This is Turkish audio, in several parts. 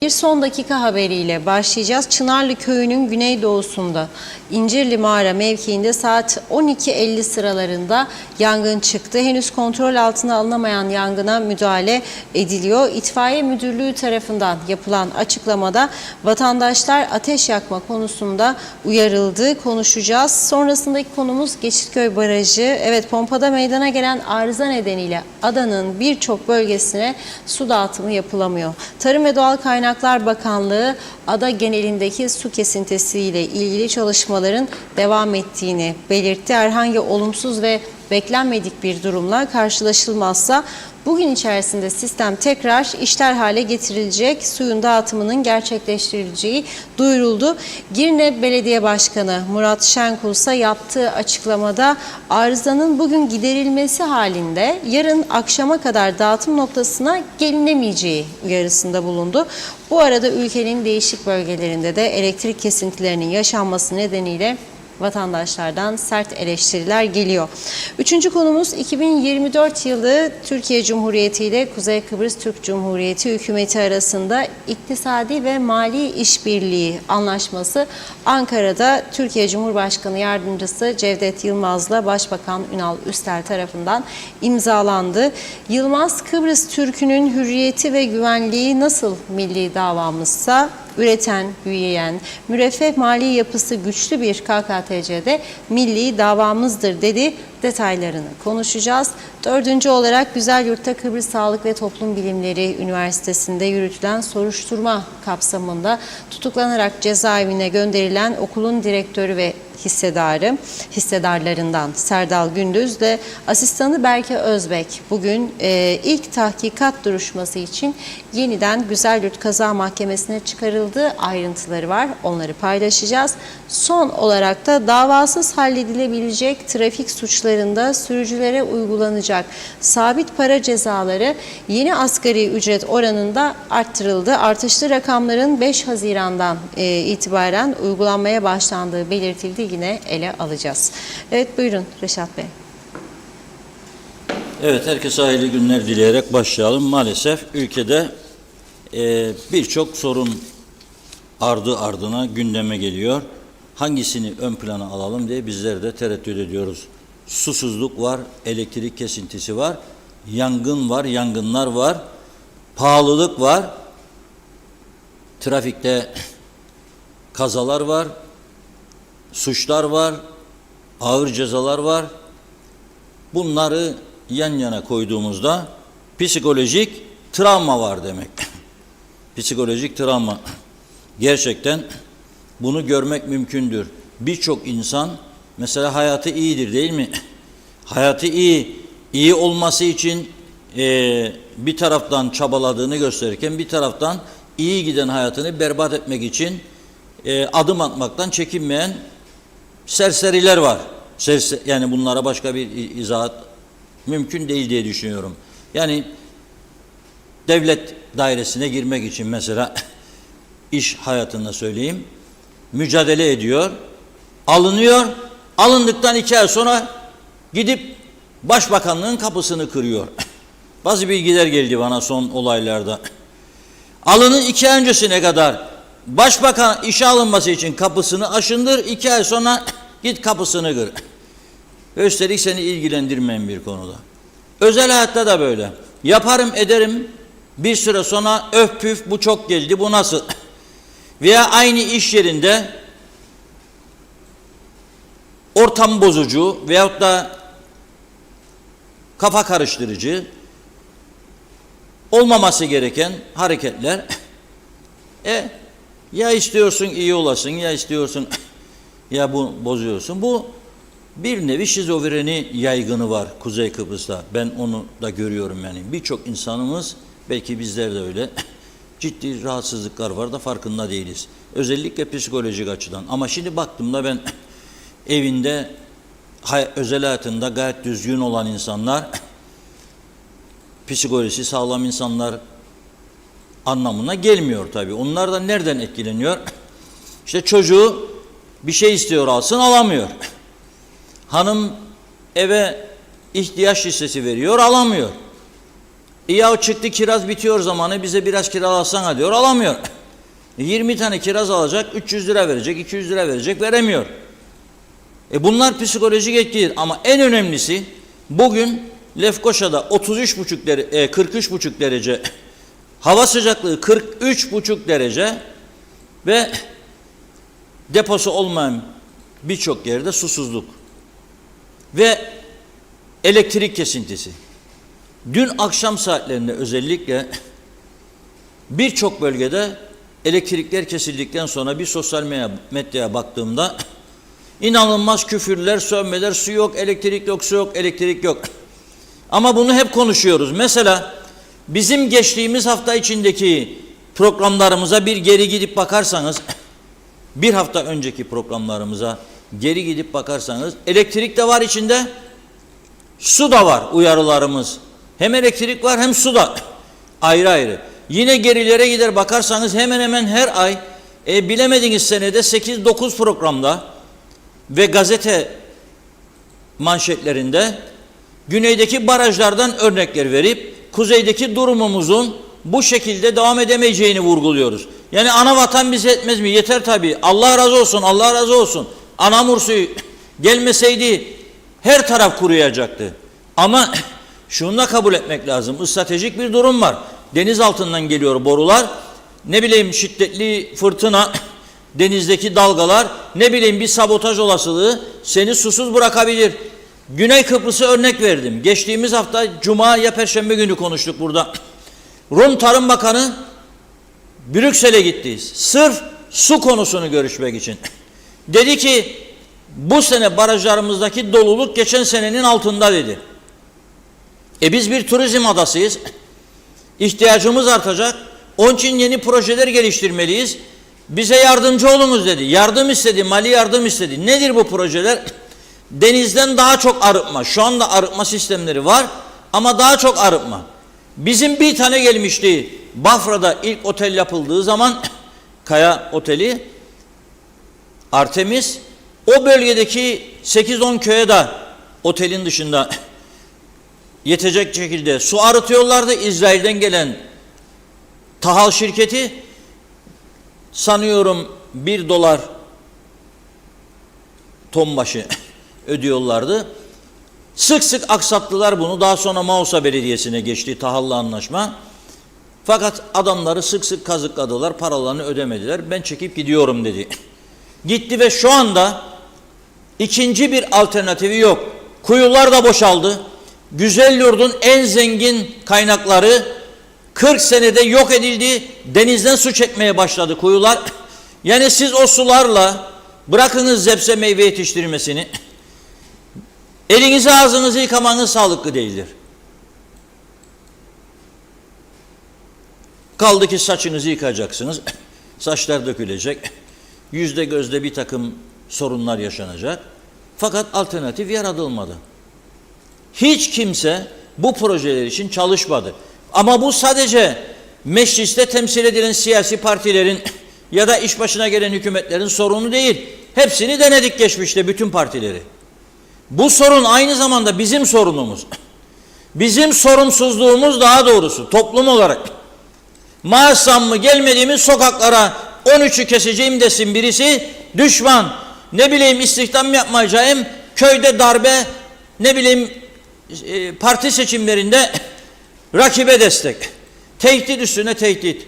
Bir son dakika haberiyle başlayacağız. Çınarlı Köyü'nün güneydoğusunda İncirli Mağara mevkiinde saat 12.50 sıralarında yangın çıktı. Henüz kontrol altına alınamayan yangına müdahale ediliyor. İtfaiye Müdürlüğü tarafından yapılan açıklamada vatandaşlar ateş yakma konusunda uyarıldı. Konuşacağız. Sonrasındaki konumuz Geçitköy Barajı. Evet, pompada meydana gelen arıza nedeniyle adanın birçok bölgesine su dağıtımı yapılamıyor. Tarım ve Doğal Kaynaklar Bakanlığı ada genelindeki su kesintisiyle ilgili çalışmaların devam ettiğini belirtti. Herhangi olumsuz ve beklenmedik bir durumla karşılaşılmazsa bugün içerisinde sistem tekrar işler hale getirilecek, suyun dağıtımının gerçekleştirileceği duyuruldu. Girne Belediye Başkanı Murat Şenkul ise yaptığı açıklamada arızanın bugün giderilmesi halinde yarın akşama kadar dağıtım noktasına gelinemeyeceği uyarısında bulundu. Bu arada ülkenin değişik bölgelerinde de elektrik kesintilerinin yaşanması nedeniyle vatandaşlardan sert eleştiriler geliyor. Üçüncü konumuz 2024 yılı Türkiye Cumhuriyeti ile Kuzey Kıbrıs Türk Cumhuriyeti hükümeti arasında iktisadi ve mali işbirliği anlaşması Ankara'da Türkiye Cumhurbaşkanı Yardımcısı Cevdet Yılmaz'la Başbakan Ünal Üstel tarafından imzalandı. Yılmaz, Kıbrıs Türk'ünün hürriyeti ve güvenliği nasıl milli davamızsa üreten, büyüyen, müreffeh mali yapısı güçlü bir KKTC'de milli davamızdır dedi. Detaylarını konuşacağız. Dördüncü olarak Güzelyurt'ta Kıbrıs Sağlık ve Toplum Bilimleri Üniversitesi'nde yürütülen soruşturma kapsamında tutuklanarak cezaevine gönderilen okulun direktörü ve hissedarlarından Serdal Gündüz ve asistanı Berke Özbek bugün ilk tahkikat duruşması için yeniden Güzelyurt Kaza Mahkemesi'ne çıkarıldığı ayrıntıları var. Onları paylaşacağız. Son olarak da davasız halledilebilecek trafik suçlarında sürücülere uygulanacak sabit para cezaları yeni asgari ücret oranında arttırıldı. Artışlı rakamların 5 Haziran'dan itibaren uygulanmaya başlandığı belirtildi. Yine ele alacağız. Evet, buyurun Reşat Bey. Evet, herkese hayırlı günler dileyerek başlayalım. Maalesef ülkede birçok sorun ardı ardına gündeme geliyor. Hangisini ön plana alalım diye bizler de tereddüt ediyoruz. Susuzluk var, elektrik kesintisi var, yangın var, yangınlar var, pahalılık var, trafikte kazalar var, suçlar var, ağır cezalar var. Bunları yan yana koyduğumuzda psikolojik travma var demek. Psikolojik travma. Gerçekten bunu görmek mümkündür. Birçok insan mesela hayatı iyidir, değil mi? Hayatı iyi olması için bir taraftan çabaladığını gösterirken bir taraftan iyi giden hayatını berbat etmek için adım atmaktan çekinmeyen serseriler var. Yani bunlara başka bir izahat mümkün değil diye düşünüyorum. Yani devlet dairesine girmek için mesela iş hayatında söyleyeyim, mücadele ediyor, alınıyor, alındıktan 2 ay sonra gidip başbakanlığın kapısını kırıyor. Bazı bilgiler geldi bana son olaylarda. Alının 2 ay öncesine kadar başbakan işe alınması için kapısını aşındır, 2 ay sonra git kapısını kır. Üstelik seni ilgilendirmeyen bir konuda. Özel hayatta da böyle. Yaparım ederim, bir süre sonra öf püf bu çok geldi, bu nasıl? Veya aynı iş yerinde ortam bozucu veyahut da kafa karıştırıcı olmaması gereken hareketler ya istiyorsun iyi olasın, ya istiyorsun ya bu bozuyorsun. Bu bir nevi şizofreni yaygını var Kuzey Kıbrıs'ta. Ben onu da görüyorum yani. Birçok insanımız, belki bizler de öyle, ciddi rahatsızlıklar var da farkında değiliz. Özellikle psikolojik açıdan. Ama şimdi baktığımda ben evinde, özel hayatında gayet düzgün olan insanlar, psikolojisi sağlam insanlar anlamına gelmiyor tabii. Onlar da nereden etkileniyor? İşte çocuğu bir şey istiyor, alsın, alamıyor. Hanım eve ihtiyaç listesi veriyor, alamıyor. Ya çıktı kiraz bitiyor zamanı, bize biraz kiralasana diyor, alamıyor. 20 tane kiraz alacak, 300 lira verecek, 200 lira verecek, veremiyor. Bunlar psikolojik etkidir ama en önemlisi bugün Lefkoşa'da 43,5 derece hava sıcaklığı 43,5 derece ve deposu olmayan birçok yerde susuzluk ve elektrik kesintisi. Dün akşam saatlerinde özellikle birçok bölgede elektrikler kesildikten sonra bir sosyal medyaya baktığımda inanılmaz küfürler, sövmeler, su yok, elektrik yok, su yok, elektrik yok. Ama bunu hep konuşuyoruz. Mesela bizim geçtiğimiz hafta içindeki programlarımıza bir geri gidip bakarsanız, bir hafta önceki programlarımıza geri gidip bakarsanız, elektrik de var içinde, su da var uyarılarımız. Hem elektrik var hem su da ayrı ayrı. Yine gerilere gider bakarsanız hemen hemen her ay bilemediğiniz senede 8-9 programda ve gazete manşetlerinde güneydeki barajlardan örnekler verip kuzeydeki durumumuzun bu şekilde devam edemeyeceğini vurguluyoruz. Yani ana vatan bize etmez mi? Yeter tabii. Allah razı olsun, Allah razı olsun. Anamur suyu gelmeseydi her taraf kuruyacaktı. Ama şunu da kabul etmek lazım. Stratejik bir durum var. Deniz altından geliyor borular. Ne bileyim şiddetli fırtına, denizdeki dalgalar, ne bileyim bir sabotaj olasılığı seni susuz bırakabilir. Güney Kıbrıs'ı örnek verdim. Geçtiğimiz hafta Cuma ya Perşembe günü konuştuk burada. Rum Tarım Bakanı Brüksel'e gitti. Sırf su konusunu görüşmek için. Dedi ki bu sene barajlarımızdaki doluluk geçen senenin altında dedi. Biz bir turizm adasıyız. İhtiyacımız artacak. Onun için yeni projeler geliştirmeliyiz. Bize yardımcı olunuz dedi. Yardım istedi, mali yardım istedi. Nedir bu projeler? Denizden daha çok arıtma. Şu anda arıtma sistemleri var ama daha çok arıtma. Bizim bir tane gelmişti. Bafra'da ilk otel yapıldığı zaman Kaya Oteli, Artemis, o bölgedeki 8-10 köye de otelin dışında yetecek şekilde su arıtıyorlardı. İsrail'den gelen Tahal şirketi sanıyorum $1 ton başı ödüyorlardı. Sık sık aksattılar bunu. Daha sonra Mausa Belediyesi'ne geçti Tahal'la anlaşma. Fakat adamları sık sık kazıkladılar. Paralarını ödemediler. Ben çekip gidiyorum dedi. Gitti ve şu anda ikinci bir alternatifi yok. Kuyular da boşaldı. Güzelyurt'un en zengin kaynakları 40 senede yok edildi. Denizden su çekmeye başladı kuyular. Yani siz o sularla bırakınız zepse meyve yetiştirmesini. Elinizi ağzınızı yıkamanız sağlıklı değildir. Kaldı ki saçınızı yıkayacaksınız. Saçlar dökülecek. Yüzde gözde bir takım sorunlar yaşanacak. Fakat alternatif yaratılmadı. Hiç kimse bu projeler için çalışmadı. Ama bu sadece mecliste temsil edilen siyasi partilerin ya da iş başına gelen hükümetlerin sorunu değil. Hepsini denedik geçmişte bütün partileri. Bu sorun aynı zamanda bizim sorunumuz. Bizim sorumsuzluğumuz daha doğrusu toplum olarak. Maaş zammı gelmediğimiz sokaklara 13'ü keseceğim desin birisi, düşman. Ne bileyim istihdam yapmayacağım, köyde darbe, ne bileyim parti seçimlerinde rakibe destek. Tehdit üstüne tehdit.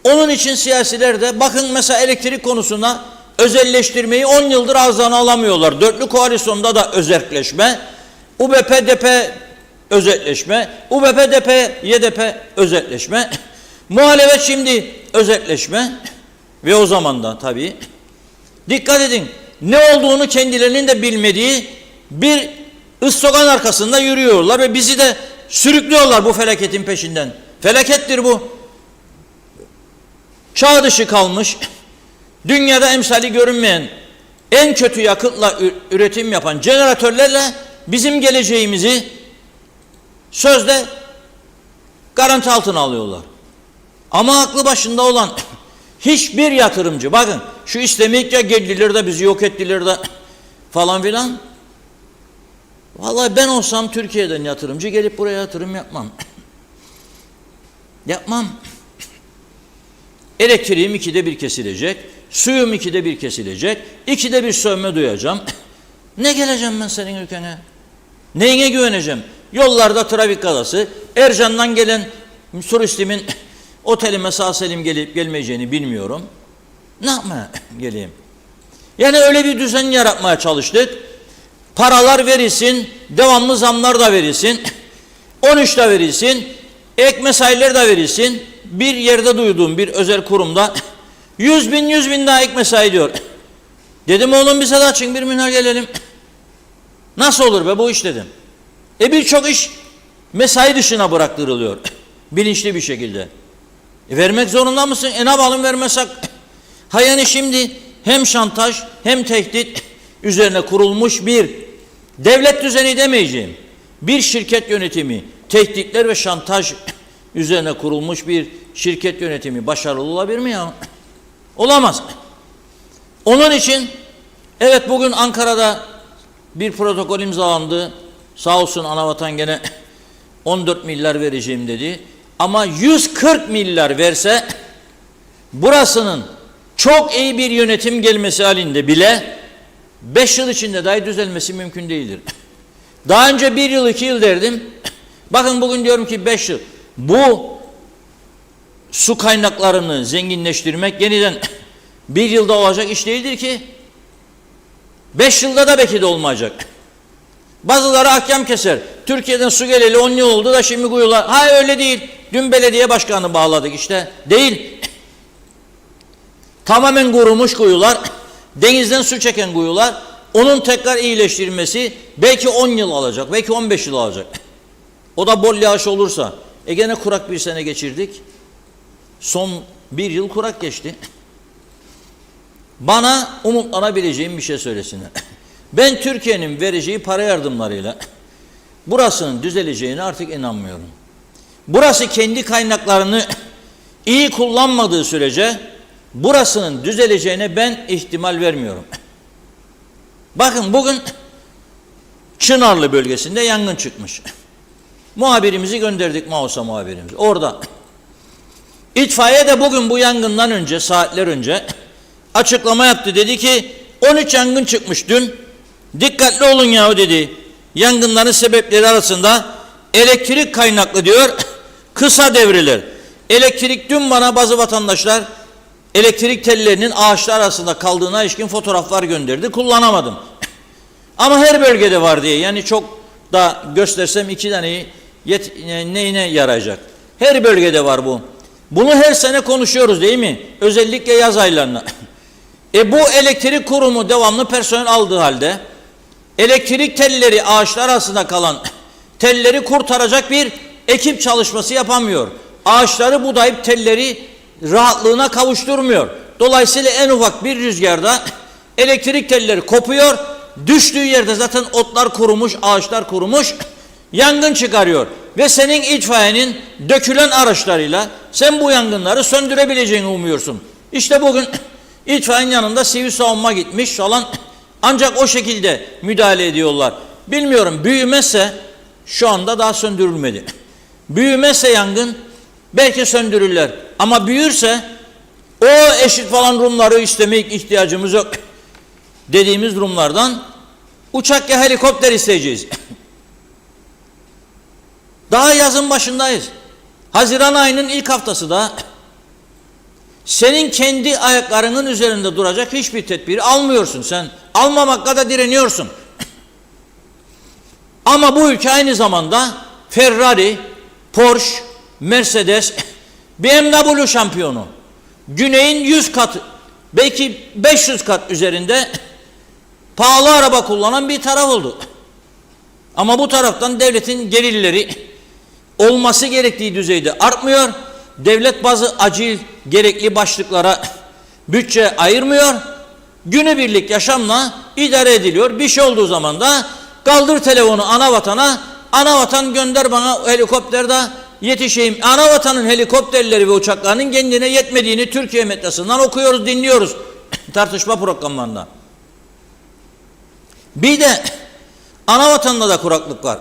Onun için siyasiler de bakın mesela elektrik konusuna özelleştirmeyi 10 yıldır ağızlarına alamıyorlar. Dörtlü koalisyonda da özelleşme, UBP-DP özelleşme, UBP-DP, YDP özelleşme, muhalefet şimdi özelleşme ve o zaman da tabii dikkat edin ne olduğunu kendilerinin de bilmediği bir ıstogan arkasında yürüyorlar ve bizi de sürüklüyorlar bu felaketin peşinden. Felakettir bu. Çağ dışı kalmış, dünyada emsali görünmeyen en kötü yakıtla üretim yapan jeneratörlerle bizim geleceğimizi sözde garanti altına alıyorlar. Ama aklı başında olan hiçbir yatırımcı, bakın şu İslamik ya geldiler de bizi yok ettiler de falan filan. Vallahi ben olsam Türkiye'den yatırımcı gelip buraya yatırım yapmam. Yapmam. Elektriğim 2'de 1 kesilecek. Suyum 2'de 1 kesilecek. 2'de 1 sövme duyacağım. Ne geleceğim ben senin ülkene? Neyine güveneceğim? Yollarda trafik kazası. Ercan'dan gelen turistimin otelime sağ salim gelip gelmeyeceğini bilmiyorum. Ne yapmaya geleyim? Yani öyle bir düzen yaratmaya çalıştık. Paralar verilsin, devamlı zamlar da verilsin. 13 da verilsin, ek mesailer de verilsin. Bir yerde duyduğum bir özel kurumda 100 bin daha ek mesai diyor. Dedim oğlum bize de açın bir minhal gelelim. Nasıl olur be bu iş dedim. Birçok iş mesai dışına bıraktırılıyor. Bilinçli bir şekilde. Vermek zorunda mısın? Ne yapalım vermesek? Ha yani şimdi hem şantaj hem tehdit üzerine kurulmuş bir devlet düzeni demeyeceğim. Bir şirket yönetimi, tehditler ve şantaj üzerine kurulmuş bir şirket yönetimi başarılı olabilir mi ya? Olamaz. Onun için evet bugün Ankara'da bir protokol imzalandı. Sağ olsun Anavatan gene 14 milyar vereceğim dedi. Ama 140 milyar verse burasının çok iyi bir yönetim gelmesi halinde bile 5 yıl içinde dahi düzelmesi mümkün değildir. Daha önce 1 yıl 2 yıl derdim. Bakın bugün diyorum ki 5 yıl. Bu su kaynaklarını zenginleştirmek yeniden 1 yılda olacak iş değildir ki. 5 yılda da belki de olmayacak. Bazıları ahkam keser. Türkiye'den su geleli 10 yıl oldu da şimdi kuyular. Ha öyle değil. Dün belediye başkanı bağladık işte. Değil. Tamamen kurumuş kuyular. Denizden su çeken kuyular. Onun tekrar iyileştirilmesi belki 10 yıl alacak. Belki 15 yıl alacak. O da bol yağış olursa. Gene kurak bir sene geçirdik. Son 1 yıl kurak geçti. Bana umutlanabileceğim bir şey söylesinler. Ben Türkiye'nin vereceği para yardımlarıyla burasının düzeleceğine artık inanmıyorum. Burası kendi kaynaklarını iyi kullanmadığı sürece burasının düzeleceğine ben ihtimal vermiyorum. Bakın bugün Çınarlı bölgesinde yangın çıkmış. Muhabirimizi gönderdik, Mausa muhabirimizi. Orada itfaiye de bugün bu yangından önce, saatler önce açıklama yaptı. Dedi ki 13 yangın çıkmış dün. Dikkatli olun yahu dedi. Yangınların sebepleri arasında elektrik kaynaklı diyor. Kısa devreler. Elektrik dün bana bazı vatandaşlar elektrik tellerinin ağaçlar arasında kaldığına ilişkin fotoğraflar gönderdi. Kullanamadım. Ama her bölgede var diye. Yani çok da göstersem 2 taneyi neyine yarayacak? Her bölgede var bu. Bunu her sene konuşuyoruz değil mi? Özellikle yaz aylarında. Bu elektrik kurumu devamlı personel aldığı halde elektrik telleri ağaçlar arasında kalan telleri kurtaracak bir ekip çalışması yapamıyor. Ağaçları budayıp telleri rahatlığına kavuşturmuyor. Dolayısıyla en ufak bir rüzgarda elektrik telleri kopuyor. Düştüğü yerde zaten otlar kurumuş, ağaçlar kurumuş. Yangın çıkarıyor. Ve senin itfaiyenin dökülen araçlarıyla sen bu yangınları söndürebileceğini umuyorsun. İşte bugün itfaiyenin yanında sivil savunma gitmiş falan. Ancak o şekilde müdahale ediyorlar. Bilmiyorum, büyümezse şu anda daha söndürülmedi. Büyümezse yangın belki söndürürler. Ama büyürse o eşit falan Rumları istemek ihtiyacımız yok dediğimiz Rumlardan uçak ya helikopter isteyeceğiz. Daha yazın başındayız. Haziran ayının ilk haftası da senin kendi ayaklarının üzerinde duracak hiçbir tedbiri almıyorsun. Sen almamakla da direniyorsun. Ama bu ülke aynı zamanda Ferrari, Porsche, Mercedes, BMW şampiyonu. Güneyin 100 kat, belki 500 kat üzerinde pahalı araba kullanan bir taraf oldu. Ama bu taraftan devletin gelirleri olması gerektiği düzeyde artmıyor. Devlet bazı acil gerekli başlıklara bütçe ayırmıyor. Günübirlik yaşamla idare ediliyor. Bir şey olduğu zaman da kaldır telefonu Anavatana. Anavatan gönder bana helikopterde yetişeyim. Anavatanın helikopterleri ve uçaklarının kendine yetmediğini Türkiye medyasından okuyoruz, dinliyoruz tartışma programlarında. Bir de Anavatan'da da kuraklık var.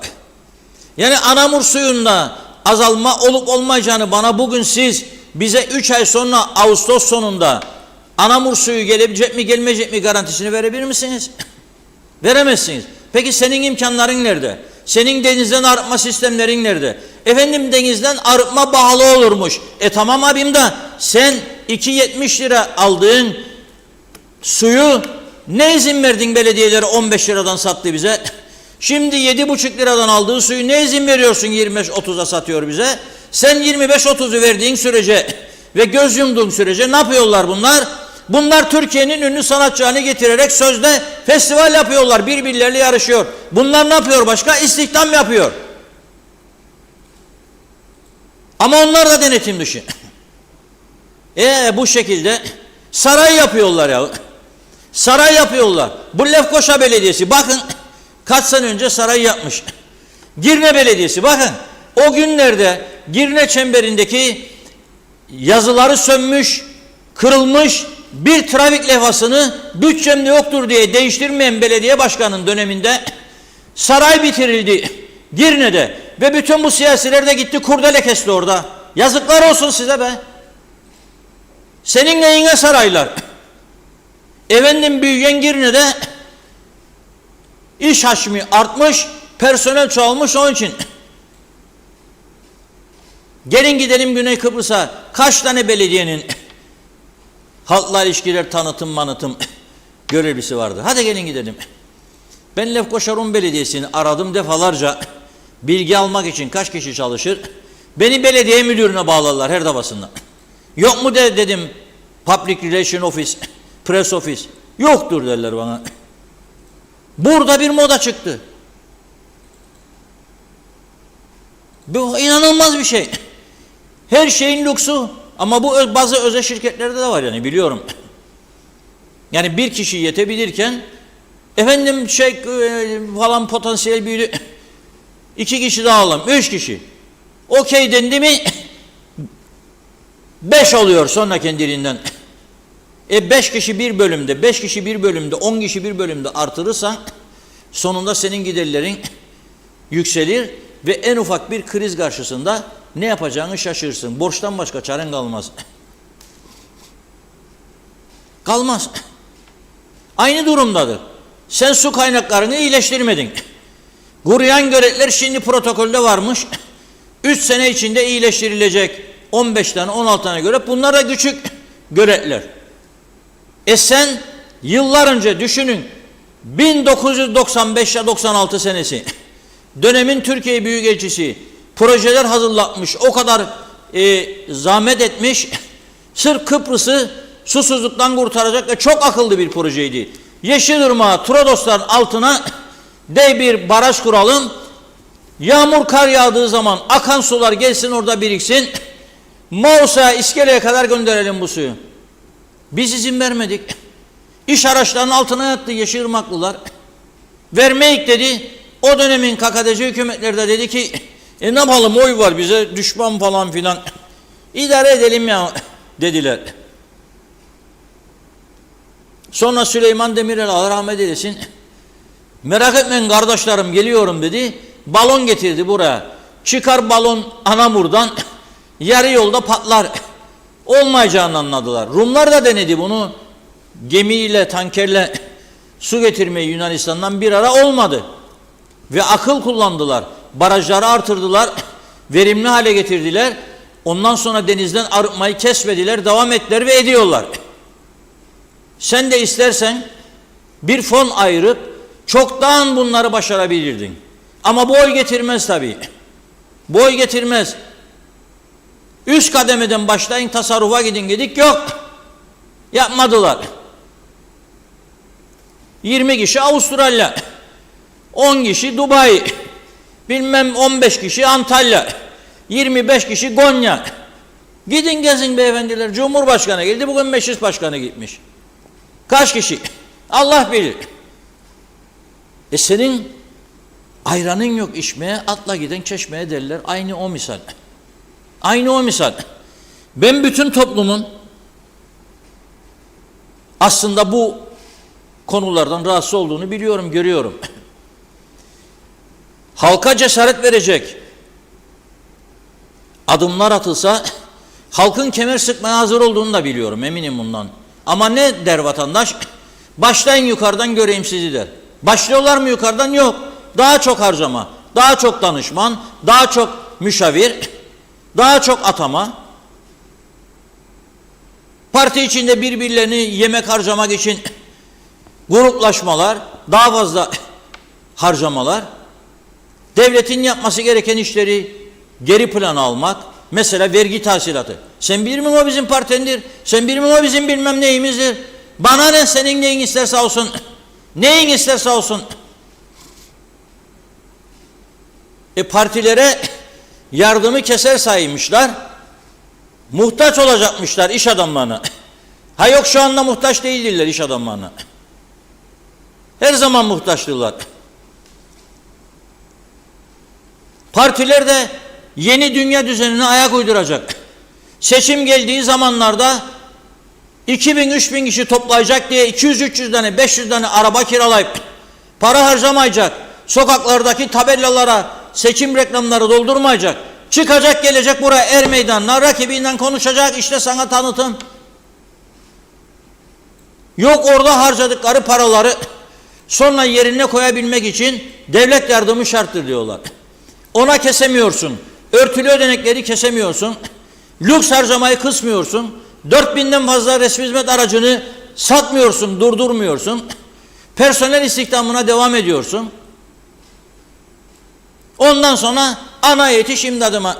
Yani Anamur suyunda azalma olup olmayacağını bana bugün siz bize 3 ay sonra Ağustos sonunda Anamur suyu gelebilecek mi gelmeyecek mi garantisini verebilir misiniz? Veremezsiniz. Peki senin imkanların nerede? Senin denizden arıtma sistemlerin nerede? Efendim denizden arıtma pahalı olurmuş. Tamam abim da sen 2,70 lira aldığın suyu ne izin verdin belediyelere 15 liradan sattı bize? Şimdi 7,5 liradan aldığı suyu ne izin veriyorsun 25-30'a satıyor bize? Sen 25-30'u verdiğin sürece ve göz yumduğun sürece ne yapıyorlar bunlar? Bunlar Türkiye'nin ünlü sanatçılarını getirerek sözde festival yapıyorlar. Birbirleriyle yarışıyor. Bunlar ne yapıyor başka? İstihdam yapıyor. Ama onlar da denetim dışı. Bu şekilde saray yapıyorlar ya. Saray yapıyorlar. Bu Lefkoşa Belediyesi bakın kaç sene önce saray yapmış. Girne Belediyesi bakın o günlerde Girne çemberindeki yazıları sönmüş, kırılmış bir trafik levhasını bütçemde yoktur diye değiştirmeyen belediye başkanının döneminde saray bitirildi Girne'de ve bütün bu siyasiler de gitti kurdele kesti orada. Yazıklar olsun size be. Senin neyine saraylar? Efendim büyüyen Girne'de iş hacmi artmış, personel çoğalmış onun için. Gelin gidelim Güney Kıbrıs'a. Kaç tane belediyenin halkla ilişkiler tanıtım görevlisi vardı. Hadi gelin gidelim. Ben Lefkoşa Rum Belediyesi'ni aradım defalarca bilgi almak için kaç kişi çalışır. Beni belediye müdürüne bağladılar her defasında. Yok mu dedim Public Relation Office, Press Office. Yoktur derler bana. Burada bir moda çıktı. Bu inanılmaz bir şey. Her şeyin lüksu ama bu bazı özel şirketlerde de var yani biliyorum. Yani bir kişi yetebilirken efendim falan potansiyel büyüdü. 2 kişi daha alalım. 3 kişi. Okey dendi mi 5 oluyor sonra kendiliğinden. 5 kişi bir bölümde, 5 kişi bir bölümde, 10 kişi bir bölümde artırırsan sonunda senin giderlerin yükselir ve en ufak bir kriz karşısında ne yapacağını şaşırırsın. Borçtan başka çaren kalmaz. Kalmaz. Aynı durumdadır. Sen su kaynaklarını iyileştirmedin. Kuruyan göletler şimdi protokolde varmış. 3 sene içinde iyileştirilecek 15 tane 16 tane gölet. Bunlar da küçük göletler. Sen yıllar önce düşünün 1995 ya 96 senesi dönemin Türkiye Büyükelçisi projeler hazırlatmış, o kadar zahmet etmiş, sırf Kıbrıs'ı susuzluktan kurtaracak ve çok akıllı bir projeydi. Yeşilırmağı, Trodosların altına dev bir baraj kuralım, yağmur kar yağdığı zaman akan sular gelsin orada biriksin, Mausa'ya, İskele'ye kadar gönderelim bu suyu. Biz izin vermedik. İş araçlarının altına yattı Yeşilırmaklılar. Vermeyik dedi. O dönemin KKTC hükümetleri de dedi ki ne yapalım oy var bize düşman falan filan. İdare edelim ya dediler. Sonra Süleyman Demirel Allah rahmet eylesin. Merak etmeyin kardeşlerim geliyorum dedi. Balon getirdi buraya. Çıkar balon Anamur'dan yarı yolda patlar. Olmayacağını anladılar. Rumlar da denedi bunu. Gemiyle, tankerle su getirmeyi Yunanistan'dan bir ara olmadı. Ve akıl kullandılar. Barajları artırdılar. Verimli hale getirdiler. Ondan sonra denizden arıtmayı kesmediler. Devam ettiler ve ediyorlar. Sen de istersen bir fon ayırıp çoktan bunları başarabilirdin. Ama bu oy getirmez tabii. Bu oy getirmez. Üst kademeden başlayın tasarrufa gidin dedik yok. Yapmadılar. 20 kişi Avustralya. 10 kişi Dubai. Bilmem 15 kişi Antalya. 25 kişi Konya. Gidin gezin beyefendiler. Cumhurbaşkanı geldi. Bugün meclis başkanı gitmiş. Kaç kişi? Allah bilir. Senin ayranın yok içmeye, atla giden çeşmeye derler. Aynı o misal. Aynı o misal. Ben bütün toplumun aslında bu konulardan rahatsız olduğunu biliyorum, görüyorum. Halka cesaret verecek, adımlar atılsa halkın kemer sıkmaya hazır olduğunu da biliyorum, eminim bundan. Ama ne der vatandaş? Başlayın yukarıdan göreyim sizi der. Başlıyorlar mı yukarıdan? Yok. Daha çok harcama, daha çok danışman, daha çok müşavir, daha çok atama. Parti içinde birbirlerini yemek harcamak için gruplaşmalar, daha fazla harcamalar. Devletin yapması gereken işleri geri plana almak. Mesela vergi tahsilatı. Sen bir mi o bizim partendir? Sen bir mi o bizim bilmem neyimizdir? Bana ne, senin neyin isterse olsun. Neyin isterse olsun. Partilere yardımı keser saymışlar. Muhtaç olacakmışlar iş adamlarına. Ha yok, şu anda muhtaç değildirler iş adamlarına. Her zaman muhtaçtırlar. Partiler de yeni dünya düzenine ayak uyduracak. Seçim geldiği zamanlarda 2000-3000 kişi toplayacak diye 200-300 tane 500 tane araba kiralayıp para harcamayacak. Sokaklardaki tabelalara seçim reklamları doldurmayacak. Çıkacak, gelecek buraya er meydanına rakibinden konuşacak, işte sana tanıtım. Yok, orada harcadıkları paraları sonra yerine koyabilmek için devlet yardımı şarttır diyorlar. Ona kesemiyorsun. Örtülü ödenekleri kesemiyorsun. Lüks harcamayı kısmıyorsun. 4000'den fazla resmi hizmet aracını satmıyorsun, durdurmuyorsun. Personel istihdamına devam ediyorsun. Ondan sonra ana yetiş imdadıma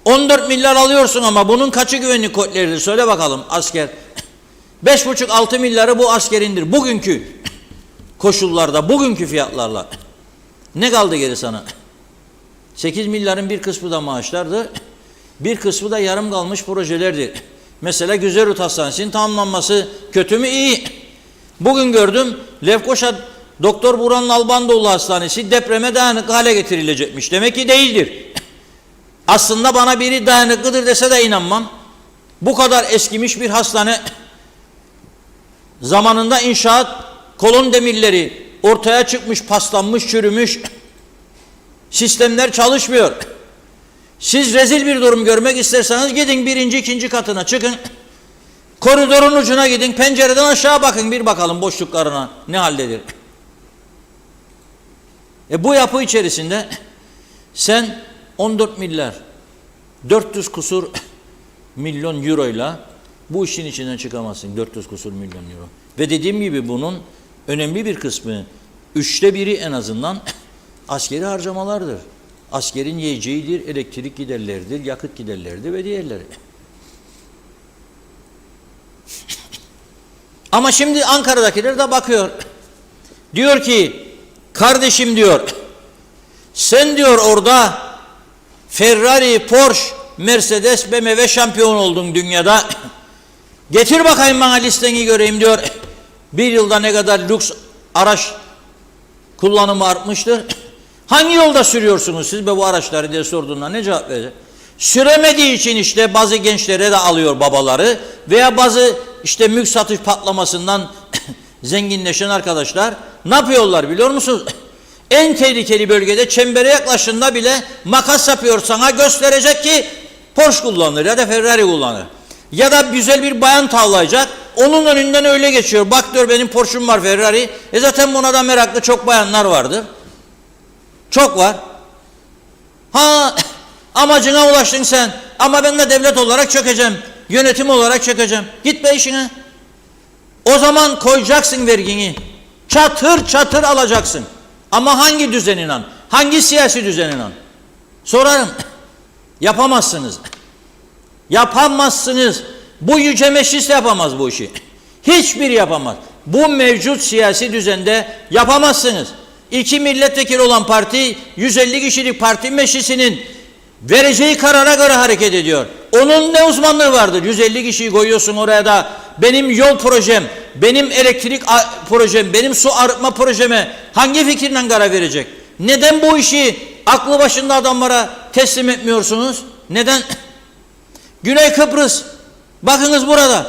14 milyar alıyorsun ama bunun kaçı güvenlik kodleridir? Söyle bakalım asker. 5,5-6 milyarı bu askerindir. Bugünkü koşullarda, bugünkü fiyatlarla. Ne kaldı geri sana? 8 milyarın bir kısmı da maaşlardır. Bir kısmı da yarım kalmış projelerdir. Mesela Güzeryurt Hastanesi'nin tamamlanması kötü mü? İyi. Bugün gördüm, Lefkoşa Doktor Burhan Albandoğlu Hastanesi depreme dayanıklı hale getirilecekmiş. Demek ki değildir. Aslında bana biri dayanıklıdır dese de inanmam. Bu kadar eskimiş bir hastane, zamanında inşaat kolon demirleri ortaya çıkmış, paslanmış, çürümüş. Sistemler çalışmıyor. Siz rezil bir durum görmek isterseniz gidin birinci, ikinci katına çıkın. Koridorun ucuna gidin, pencereden aşağı bakın, bir bakalım boşluklarına ne haldedir. Bu yapı içerisinde sen 14 milyar 400 kusur milyon euroyla bu işin içinden çıkamazsın. 400 kusur milyon euro. Ve dediğim gibi bunun önemli bir kısmı, 1/3 en azından askeri harcamalardır. Askerin yiyeceğidir, elektrik giderleridir, yakıt giderleridir ve diğerleri. Ama şimdi Ankara'dakiler de bakıyor. Diyor ki, kardeşim diyor, sen diyor orada Ferrari, Porsche, Mercedes, BMW şampiyon oldun dünyada. Getir bakayım bana listeni göreyim diyor. Bir yılda ne kadar lüks araç kullanımı artmıştır. Hangi yolda sürüyorsunuz siz be bu araçları diye sorduğunda ne cevap verecek? Süremediği için işte bazı gençlere de alıyor babaları veya bazı işte mülk satış patlamasından zenginleşen arkadaşlar ne yapıyorlar biliyor musunuz? En tehlikeli bölgede çembere yaklaştığında bile makas yapıyor, sana gösterecek ki Porsche kullanır ya da Ferrari kullanır. Ya da güzel bir bayan tavlayacak, onun önünden öyle geçiyor. Bak diyor, benim Porsche'um var, Ferrari. Zaten buna da meraklı çok bayanlar vardır. Çok var. Ha, amacına ulaştın sen. Ama ben de devlet olarak çökeceğim. Yönetim olarak çökeceğim. Git be işine. O zaman koyacaksın vergini. Çatır çatır alacaksın. Ama hangi düzenine? Hangi siyasi düzenine? Sorarım. Yapamazsınız. Yapamazsınız. Bu yüce meclis yapamaz bu işi. Hiçbir yapamaz. Bu mevcut siyasi düzende yapamazsınız. 2 milletvekili olan parti 150 kişilik parti meclisinin vereceği karara göre hareket ediyor. Onun ne uzmanlığı vardır? 150 kişiyi koyuyorsun oraya da benim yol projem, benim elektrik projem, benim su arıtma projeme hangi fikirle karar verecek? Neden bu işi aklı başında adamlara teslim etmiyorsunuz? Neden? Güney Kıbrıs, bakınız burada.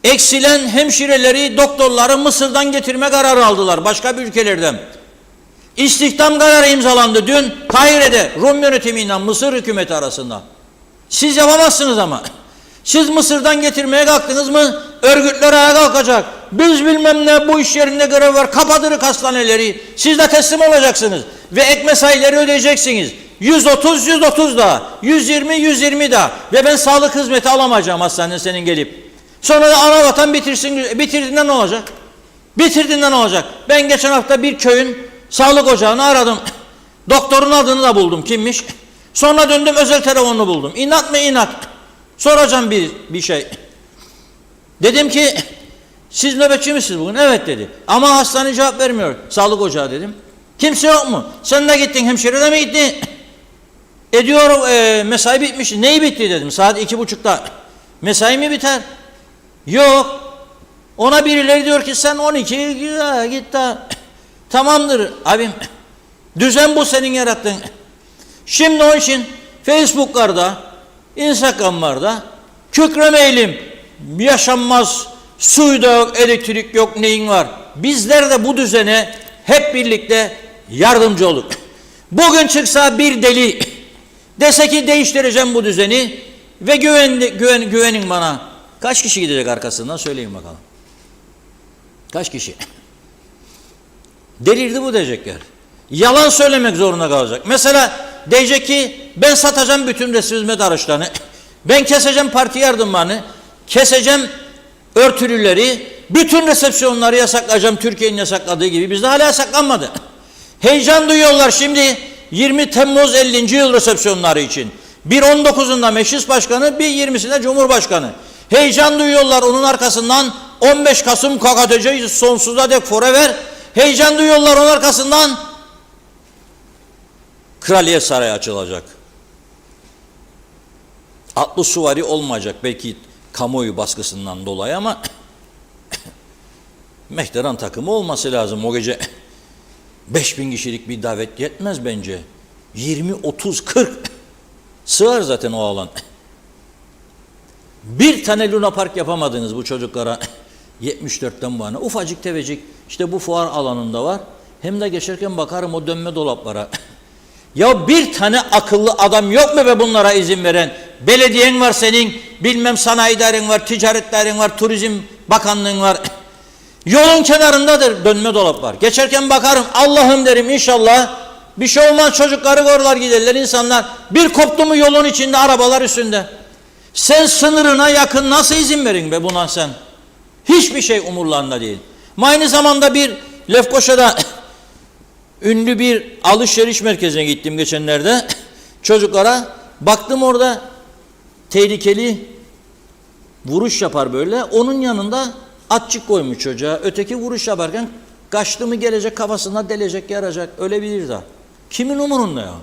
Eksilen hemşireleri, doktorları Mısır'dan getirme kararı aldılar, başka bir ülkelerden. İstihdam kararı imzalandı dün Kahire'de Rum yönetimiyle Mısır hükümeti arasında. Siz yapamazsınız ama. Siz Mısır'dan getirmeye kalktınız mı örgütler ayağa kalkacak. Biz bilmem ne bu iş yerinde görev var. Kapatırık hastaneleri. Siz de teslim olacaksınız. Ve ek mesaileri ödeyeceksiniz. 130 daha. 120 daha. Ve ben sağlık hizmeti alamayacağım hastaneden senin gelip. Sonra da ana vatan bitirsin. Bitirdiğinden ne olacak? Bitirdiğinden ne olacak? Ben geçen hafta bir köyün sağlık ocağını aradım. Doktorun adını da buldum. Kimmiş? Sonra döndüm özel telefonunu buldum. İnat mı inat? Soracağım bir şey. Dedim ki siz nöbetçi misiniz bugün? Evet dedi. Ama hastane cevap vermiyor. Sağlık ocağı dedim. Kimse yok mu? Sen de gittin hemşire de mi gittin? Diyor mesai bitmiş. Neyi bitti dedim. Saat 2.30'da. Mesai mi biter? Yok. Ona birileri diyor ki sen 12 git da. Tamamdır abim. Düzen bu senin yarattığın. Şimdi onun için Facebook'larda, Instagram'larda kükremeylim. Yaşanmaz. Su da yok, elektrik yok, neyin var? Bizler de bu düzene hep birlikte yardımcı olduk. Bugün çıksa bir deli dese ki değiştireceğim bu düzeni ve güvenin bana. Kaç kişi gidecek arkasından söyleyin bakalım. Kaç kişi? Delirdi bu diyecekler. Yalan söylemek zorunda kalacak. Mesela diyecek ki ben satacağım bütün resmi hizmet araçlarını. Ben keseceğim parti yardımlarını. Keseceğim örtülüleri. Bütün resepsiyonları yasaklayacağım. Türkiye'nin yasakladığı gibi. Bizde hala yasaklanmadı. Heyecan duyuyorlar şimdi 20 Temmuz 50. yıl resepsiyonları için. Bir 19'unda meclis başkanı, bir 20'sinde cumhurbaşkanı. Heyecan duyuyorlar onun arkasından 15 Kasım KKTC sonsuza dek forever. Heyecan duyuyorlar onun arkasından Kraliyet Sarayı açılacak. Atlı süvari olmayacak belki kamuoyu baskısından dolayı ama Mehteran takımı olması lazım o gece. 5000 kişilik bir davet yetmez bence. 20, 30, 40 sığar zaten o alan. Bir tane Luna Park yapamadınız bu çocuklara 74'ten bu yana. Ufacık tefecik işte bu fuar alanında var. Hem de geçerken bakarım o dönme dolaplara. Ya bir tane akıllı adam yok mu be bunlara izin veren? Belediyen var senin, bilmem sanayi idaren var, ticaret idaren var, turizm bakanlığın var. Yolun kenarındadır dönme dolap var. Geçerken bakarım Allah'ım derim inşallah bir şey olmaz çocukları korlar giderler insanlar. Bir koptu mu yolun içinde arabalar üstünde. Sen sınırına yakın nasıl izin verin be buna sen? Hiçbir şey umurlarında değil. Aynı zamanda bir Lefkoşa'da ünlü bir alışveriş merkezine gittim geçenlerde. Çocuklara baktım orada tehlikeli vuruş yapar böyle. Onun yanında atçık koymuş çocuğa. Öteki vuruş yaparken kaçtı mı gelecek kafasına delecek yaracak ölebilir de. Kimin umurunda ya?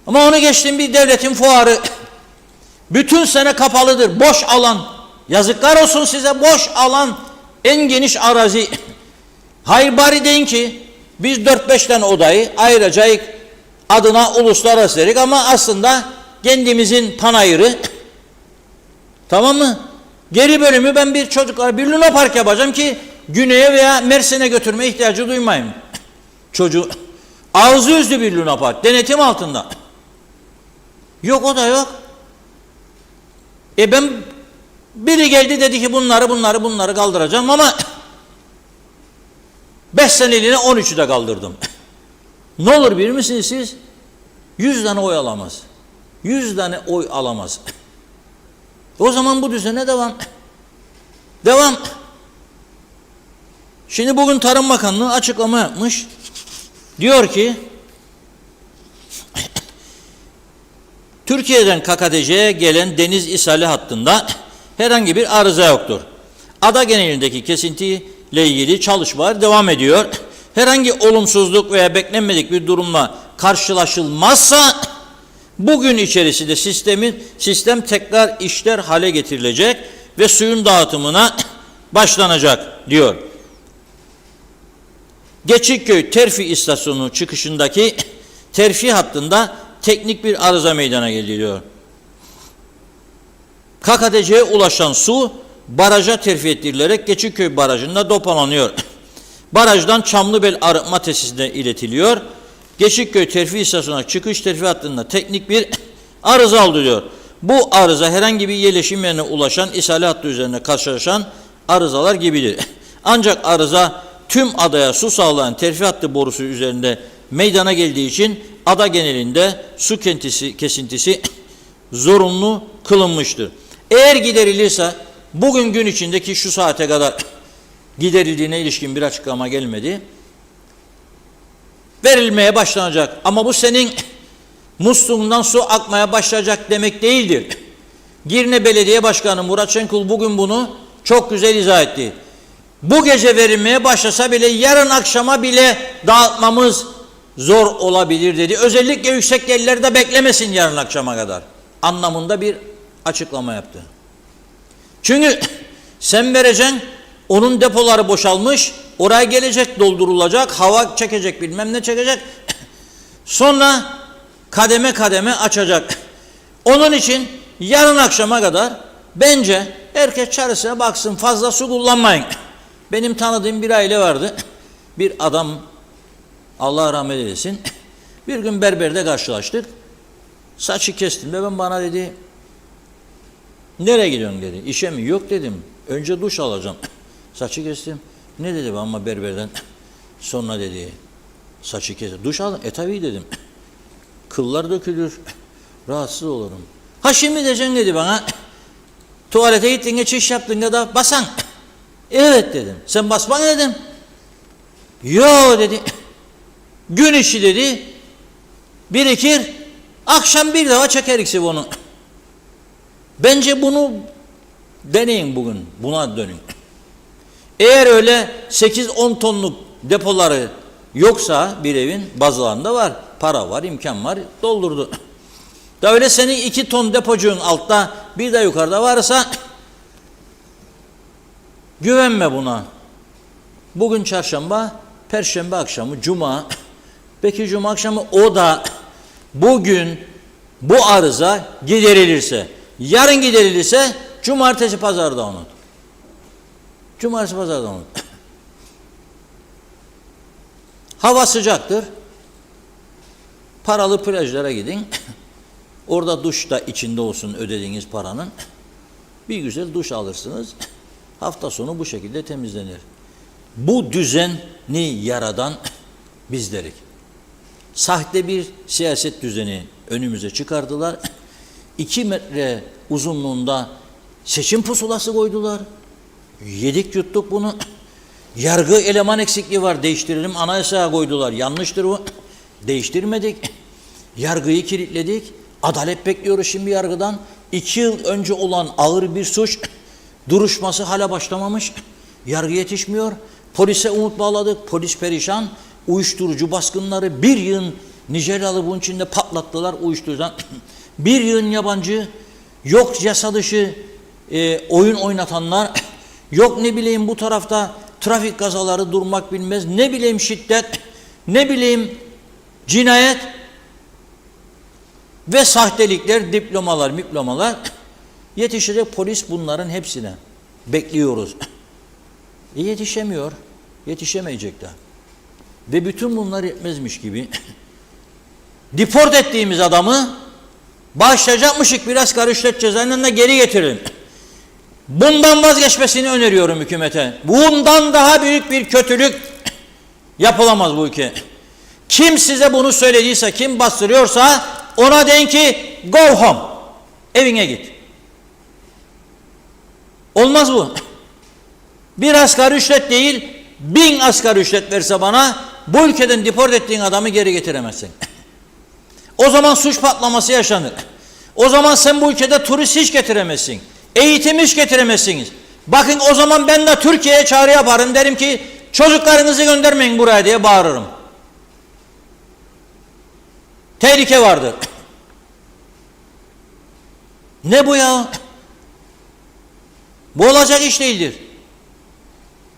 Ama onu geçtim bir devletin fuarı. Bütün sene kapalıdır. Boş alan. Yazıklar olsun size boş alan. En geniş arazi. Hayır bari deyin ki biz 4-5 tane odayı ayıracağız adına uluslararası dedik ama aslında kendimizin panayırı tamam mı? Geri bölümü ben bir çocuklara bir Luna Park yapacağım ki Güney'e veya Mersin'e götürme ihtiyacı duymayayım. Çocuğu ağzı yüzlü bir Luna Park denetim altında. Yok o da yok. Ben biri geldi dedi ki bunları kaldıracağım ama 5 seneliğine 13'ü de kaldırdım. Ne olur bilir misiniz siz? 100 tane oy alamaz. 100 tane oy alamaz. O zaman bu düzene devam. Devam. Şimdi bugün Tarım Bakanlığı açıklama yapmış. Diyor ki Türkiye'den KKTC'ye gelen deniz ishali hattında herhangi bir arıza yoktur. Ada genelindeki kesintiyle ilgili çalışmalar devam ediyor. Herhangi olumsuzluk veya beklenmedik bir durumla karşılaşılmazsa bugün içerisinde sistem tekrar işler hale getirilecek ve suyun dağıtımına başlanacak diyor. Geçikköy Terfi İstasyonu çıkışındaki terfi hattında teknik bir arıza meydana geliyor. KKTC'ye ulaşan su baraja terfi ettirilerek Geçikköy Barajı'nda depolanıyor. Barajdan Çamlıbel arıtma tesisine iletiliyor. Geçikköy terfi istasyonuna çıkış terfi hattında teknik bir arıza oldu diyor. Bu arıza herhangi bir yerleşim yerine ulaşan ishale hattı üzerine karşılaşan arızalar gibidir. Ancak arıza tüm adaya su sağlayan terfi hattı borusu üzerinde meydana geldiği için ada genelinde su kesintisi zorunlu kılınmıştır. Eğer giderilirse bugün gün içindeki şu saate kadar giderildiğine ilişkin bir açıklama gelmedi. Verilmeye başlanacak. Ama bu senin musluğundan su akmaya başlayacak demek değildir. Girne Belediye Başkanı Murat Şenkul bugün bunu çok güzel izah etti. Bu gece verilmeye başlasa bile yarın akşama bile dağıtmamız zor olabilir dedi. Özellikle yüksek yerlerde beklemesin yarın akşama kadar anlamında bir açıklama yaptı. Çünkü sen vereceksin, onun depoları boşalmış, oraya gelecek, doldurulacak, hava çekecek, bilmem ne çekecek. Sonra kademe kademe açacak. Onun için yarın akşama kadar bence herkes çaresine baksın, fazla su kullanmayın. Benim tanıdığım bir aile vardı. Bir adam, Allah rahmet eylesin, bir gün berberde karşılaştık. Saçı kestim ve bana dedi, nereye gidiyorsun dedi. İşe mi? Yok dedim. Önce duş alacağım. Saçı kestim. Ne dedi ama berberden? Sonra dedi, saçı kestim. Duş al. Tabii dedim. Kıllar dökülür. Rahatsız olurum. Ha şimdi diyeceksin dedi bana. Tuvalete gittiğinde çiş yaptığında da basan. Evet dedim. Sen basma dedim. Yo dedi. Gün içi dedi. Birikir. Akşam bir defa çekerikse bunu. Bence bunu deneyin bugün. Buna dönün. Eğer öyle 8-10 tonluk depoları yoksa bir evin bazılarında var. Para var, imkan var. Doldurdu. Da öyle senin 2 ton depocuğun altta bir de yukarıda varsa güvenme buna. Bugün çarşamba, perşembe akşamı, cuma, peki cuma akşamı o da bugün bu arıza giderilirse, yarın giderilirse cumartesi pazarda unut. Cumartesi pazarda unut. Hava sıcaktır. Paralı plajlara gidin. Orada duş da içinde olsun ödediğiniz paranın. Bir güzel duş alırsınız. Hafta sonu bu şekilde temizlenir. Bu düzeni yaradan bizlerik. Sahte bir siyaset düzeni önümüze çıkardılar. 2 metre uzunluğunda seçim pusulası koydular. Yedik yuttuk bunu. Yargı eleman eksikliği var. Değiştirelim anayasaya koydular. Yanlıştır bu. Değiştirmedik. Yargıyı kilitledik. Adalet bekliyoruz şimdi yargıdan. 2 yıl önce olan ağır bir suç duruşması hala başlamamış. Yargı yetişmiyor. Polise umut bağladık. Polis perişan. Uyuşturucu baskınları 1 yıl Nijeryalı bunun içinde patlattılar uyuşturucudan. 1 yıl yabancı, yok yasa dışı oyun oynatanlar, yok ne bileyim bu tarafta trafik kazaları durmak bilmez, ne bileyim şiddet, ne bileyim cinayet ve sahtelikler, diplomalar yetişecek polis bunların hepsine bekliyoruz. Yetişemiyor, yetişemeyecek de. Ve bütün bunlar yetmezmiş gibi deport ettiğimiz adamı bağışlayacakmışık bir asgari ücret cezaevinden de geri getirelim. Bundan vazgeçmesini öneriyorum hükümete. Bundan daha büyük bir kötülük yapılamaz bu ülke. Kim size bunu söylediyse, kim bastırıyorsa ona deyin ki go home. Evine git. Olmaz bu. Bir asgari ücret değil, 1000 asgari ücret verse bana bu ülkeden deport ettiğin adamı geri getiremezsin. O zaman suç patlaması yaşanır. O zaman sen bu ülkede turist hiç getiremezsin. Eğitim hiç getiremezsiniz. Bakın o zaman ben de Türkiye'ye çağrı yaparım. Derim ki çocuklarınızı göndermeyin buraya diye bağırırım. Tehlike vardır. Ne bu ya? Bu olacak iş değildir.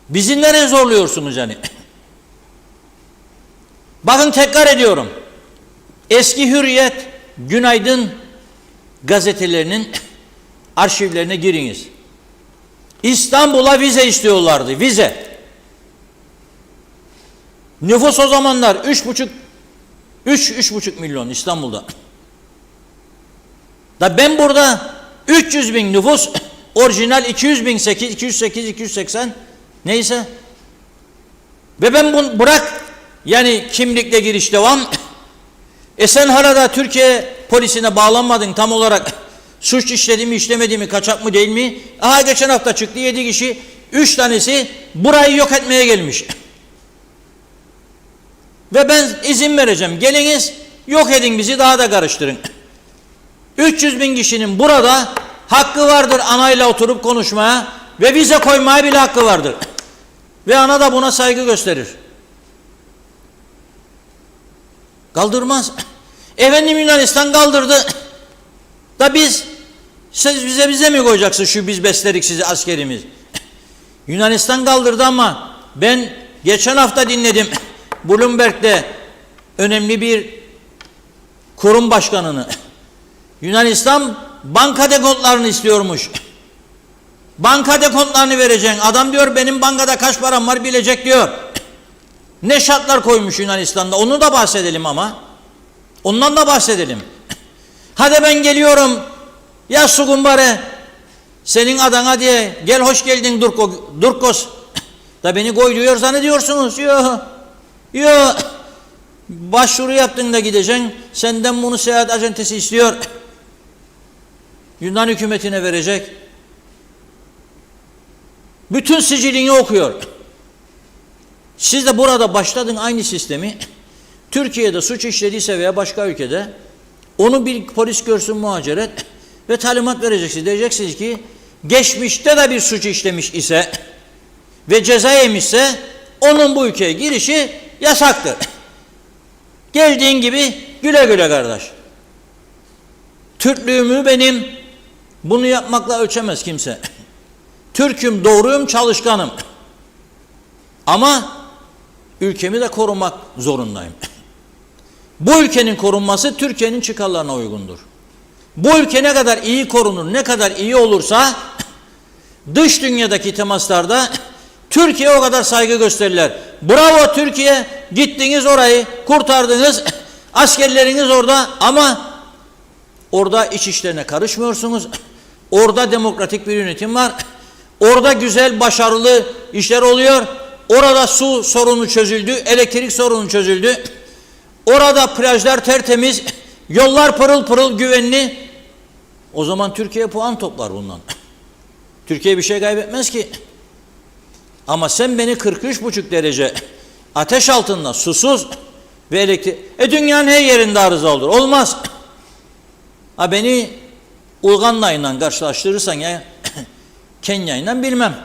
Bizi nereye zorluyorsunuz yani? Bakın tekrar ediyorum. Eski Hürriyet, Günaydın gazetelerinin arşivlerine giriniz. İstanbul'a vize istiyorlardı, vize. Nüfus o zamanlar 3,5 milyon İstanbul'da. Da ben burada 300 bin nüfus, orijinal 200 bin 280 neyse. Ve ben bunu bırak, yani kimlikle giriş devam. Sen hala da Türkiye polisine bağlanmadın tam olarak. Suç işledi mi işlemedi mi, kaçak mı değil mi? Aha geçen hafta çıktı 7 kişi, 3 tanesi burayı yok etmeye gelmiş. Ve ben izin vereceğim. Geliniz yok edin bizi, daha da karıştırın. 300 bin kişinin burada hakkı vardır anayla oturup konuşmaya ve vize koymaya bile hakkı vardır. Ve ana da buna saygı gösterir. Kaldırmaz. Efendim Yunanistan kaldırdı. Da siz bize mi koyacaksınız şu biz beslerik sizi askerimiz? Yunanistan kaldırdı ama ben geçen hafta dinledim. Bloomberg'de önemli bir kurum başkanını. Yunanistan banka dekontlarını istiyormuş. Banka dekontlarını vereceksin. Adam diyor benim bankada kaç param var bilecek diyor. Ne şartlar koymuş Yunanistan'da, onu da bahsedelim ama. Ondan da bahsedelim. Hadi ben geliyorum. Ya Sugumbare senin adana diye gel hoş geldin Durkos. Da beni koyuyor zannediyorsunuz. Yok. Başvuru yaptın da gideceksin. Senden bunu seyahat acentesi istiyor. Yunan hükümetine verecek. Bütün sicilini okuyor. Siz de burada başladın aynı sistemi. Türkiye'de suç işlediyse veya başka ülkede onu bir polis görsün, muhaciret ve talimat vereceksiniz. Diyeceksiniz ki geçmişte de bir suç işlemiş ise ve ceza yemişse onun bu ülkeye girişi yasaktır. Geldiğin gibi güle güle kardeş. Türklüğümü benim bunu yapmakla ölçemez kimse. Türk'üm, doğruyum, çalışkanım. Ama ülkemi de korumak zorundayım. Bu ülkenin korunması Türkiye'nin çıkarlarına uygundur. Bu ülke ne kadar iyi korunur, ne kadar iyi olursa dış dünyadaki temaslarda Türkiye o kadar saygı gösterirler. Bravo Türkiye, gittiniz orayı kurtardınız, askerleriniz orada ama orada iç işlerine karışmıyorsunuz. Orada demokratik bir yönetim var. Orada güzel, başarılı işler oluyor. Orada su sorunu çözüldü, elektrik sorunu çözüldü. Orada plajlar tertemiz, yollar pırıl pırıl güvenli. O zaman Türkiye puan toplar bundan. Türkiye bir şey kaybetmez ki. Ama sen beni 43,5 derece ateş altında susuz ve elektrik... dünyanın her yerinde arıza olur. Olmaz. Beni Uganda'yla karşılaştırırsan ya Kenya'yla bilmem.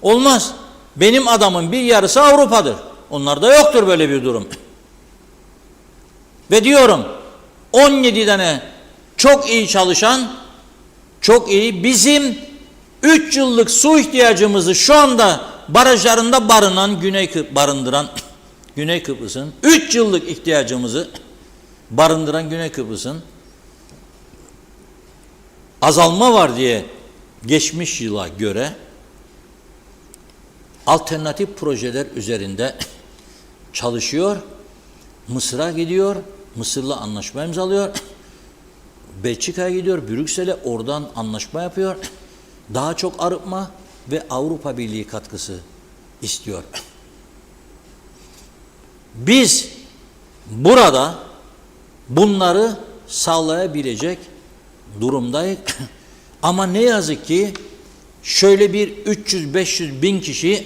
Olmaz. Benim adamın bir yarısı Avrupa'dır. Onlarda yoktur böyle bir durum. Ve diyorum 17 tane çok iyi çalışan, çok iyi bizim 3 yıllık su ihtiyacımızı şu anda barajlarında barındıran Güney Kıbrıs'ın 3 yıllık ihtiyacımızı barındıran Güney Kıbrıs'ın azalma var diye geçmiş yıla göre alternatif projeler üzerinde çalışıyor. Mısır'a gidiyor. Mısır'la anlaşma imzalıyor. Belçika'ya gidiyor. Brüksel'e oradan anlaşma yapıyor. Daha çok arıtma ve Avrupa Birliği katkısı istiyor. Biz burada bunları sağlayabilecek durumdayız. Ama ne yazık ki şöyle bir 300-500 bin kişi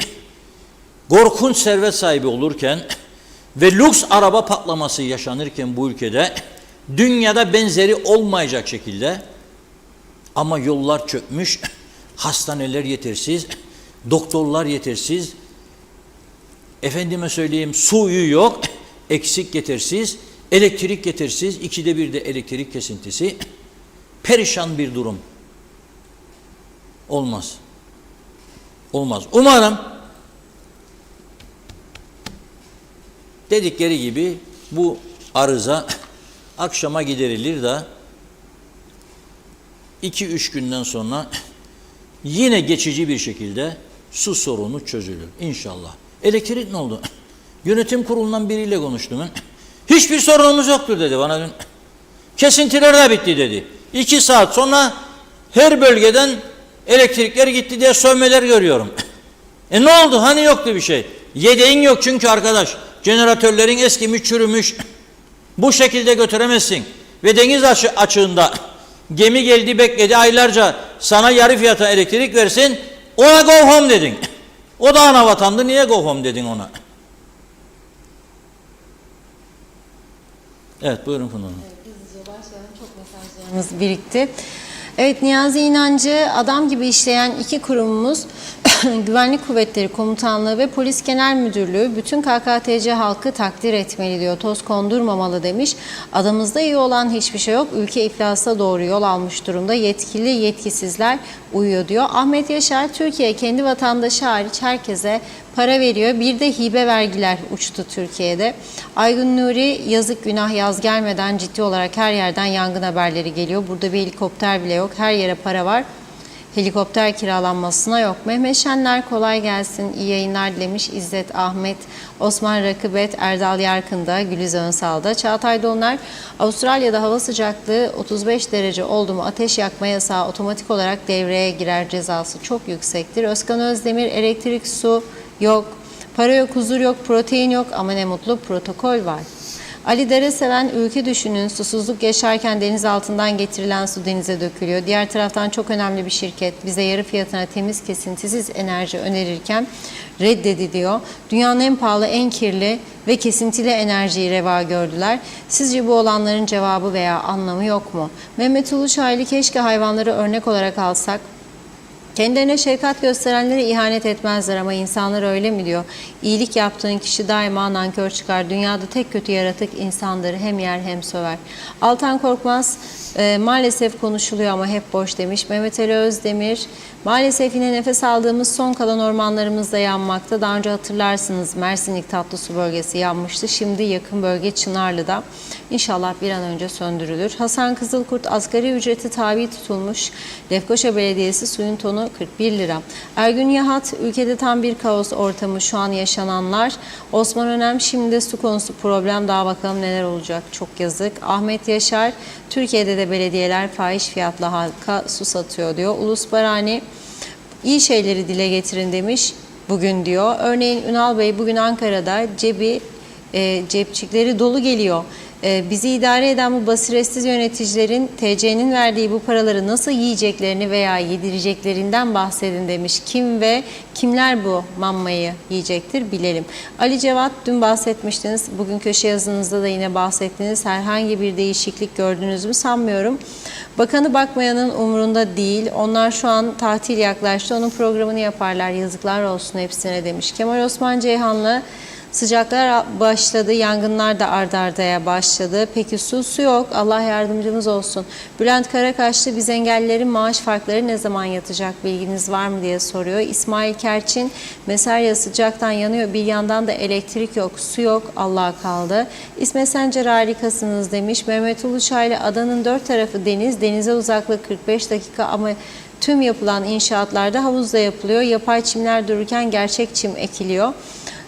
korkunç servet sahibi olurken ve lüks araba patlaması yaşanırken bu ülkede dünyada benzeri olmayacak şekilde ama yollar çökmüş, hastaneler yetersiz, doktorlar yetersiz, efendime söyleyeyim suyu yok, eksik yetersiz, elektrik yetersiz, 2'de 1'de elektrik kesintisi, perişan bir durum. Olmaz. Olmaz. Umarım dedikleri gibi bu arıza akşama giderilir de 2-3 günden sonra yine geçici bir şekilde su sorunu çözülür. İnşallah. Elektrik ne oldu? Yönetim kurulundan biriyle konuştum. Hiçbir sorunumuz yoktur dedi bana dün. Kesintiler de bitti dedi. 2 saat sonra her bölgeden elektrikler gitti diye sövmeler görüyorum. Ne oldu? Hani yoktu bir şey. Yedeğin yok çünkü arkadaş. Jeneratörlerin eskimiş, çürümüş. Bu şekilde götüremezsin. Ve deniz açığında gemi geldi bekledi aylarca sana yarı fiyata elektrik versin. Ona go home dedin. O da ana vatandı. Niye go home dedin ona? Evet, buyurun Funda Hanım. Hızlıca başlayalım. Çok mesajlarımız birikti. Evet, Niyazi İnancı adam gibi işleyen 2 kurumumuz Güvenlik Kuvvetleri Komutanlığı ve Polis Genel Müdürlüğü bütün KKTC halkı takdir etmeli diyor. Toz kondurmamalı demiş. Adamızda iyi olan hiçbir şey yok. Ülke iflasa doğru yol almış durumda. Yetkili yetkisizler uyuyor diyor. Ahmet Yaşar, Türkiye kendi vatandaşı hariç herkese para veriyor. Bir de hibe vergiler uçtu Türkiye'de. Aygun Nuri, yazık günah yaz gelmeden ciddi olarak her yerden yangın haberleri geliyor. Burada bir helikopter bile yok. Her yere para var. Helikopter kiralanmasına yok. Mehmet Şenler kolay gelsin, iyi yayınlar dilemiş. İzzet Ahmet, Osman Rakıbet, Erdal Yarkın'da, Güliz Önsal'da. Çağatay Dolunay, Avustralya'da hava sıcaklığı 35 derece oldu mu ateş yakma yasağı otomatik olarak devreye girer, cezası çok yüksektir. Özkan Özdemir, elektrik, su yok, para yok, huzur yok, protein yok ama ne mutlu protokol var. Ali Dereseven, ülke düşünün, susuzluk yaşarken deniz altından getirilen su denize dökülüyor. Diğer taraftan çok önemli bir şirket bize yarı fiyatına temiz kesintisiz enerji önerirken reddediliyor. Dünyanın en pahalı, en kirli ve kesintili enerjiyi reva gördüler. Sizce bu olanların cevabı veya anlamı yok mu? Mehmet Uluçaylı, keşke hayvanları örnek olarak alsak. Kendilerine şefkat gösterenlere ihanet etmezler ama insanlar öyle mi diyor? İyilik yaptığın kişi daima nankör çıkar. Dünyada tek kötü yaratık insandır. Hem yer hem söver. Altan Korkmaz, maalesef konuşuluyor ama hep boş demiş. Mehmet Ali Özdemir, maalesef yine nefes aldığımız son kalan ormanlarımız da yanmakta. Daha önce hatırlarsınız Mersinlik Tatlısu bölgesi yanmıştı. Şimdi yakın bölge Çınarlı'da. İnşallah bir an önce söndürülür. Hasan Kızılkurt, asgari ücreti tabi tutulmuş Lefkoşa Belediyesi suyun tonu 41 lira. Ergün Yahat, ülkede tam bir kaos ortamı şu an yaşananlar. Osman Önem, şimdi de su konusu problem, daha bakalım neler olacak, çok yazık. Ahmet Yaşar, Türkiye'de de belediyeler fahiş fiyatla halka su satıyor diyor. Ulus Barani, iyi şeyleri dile getirin demiş bugün diyor. Örneğin Ünal Bey bugün Ankara'da cepçikleri dolu geliyor. Bizi idare eden bu basiretsiz yöneticilerin TC'nin verdiği bu paraları nasıl yiyeceklerini veya yedireceklerinden bahsedin demiş. Kim ve kimler bu mammayı yiyecektir bilelim. Ali Cevat, dün bahsetmiştiniz. Bugün köşe yazınızda da yine bahsettiniz. Herhangi bir değişiklik gördünüz mü sanmıyorum. Bakanı bakmayanın umurunda değil. Onlar şu an tatil yaklaştı. Onun programını yaparlar. Yazıklar olsun hepsine demiş. Kemal Osman Ceyhanlı, sıcaklar başladı, yangınlar da ard ardaya başladı. Peki su yok, Allah yardımcımız olsun. Bülent Karakaşlı, biz engellilerin maaş farkları ne zaman yatacak, bilginiz var mı diye soruyor. İsmail Kerçin, Mesarya sıcaktan yanıyor, bir yandan da elektrik yok, su yok, Allah'a kaldı. İsmet Sencer, harikasınız demiş. Mehmet Uluçaylı, adanın 4 tarafı deniz, denize uzaklık 45 dakika ama tüm yapılan inşaatlarda havuzda yapılıyor. Yapay çimler dururken gerçek çim ekiliyor.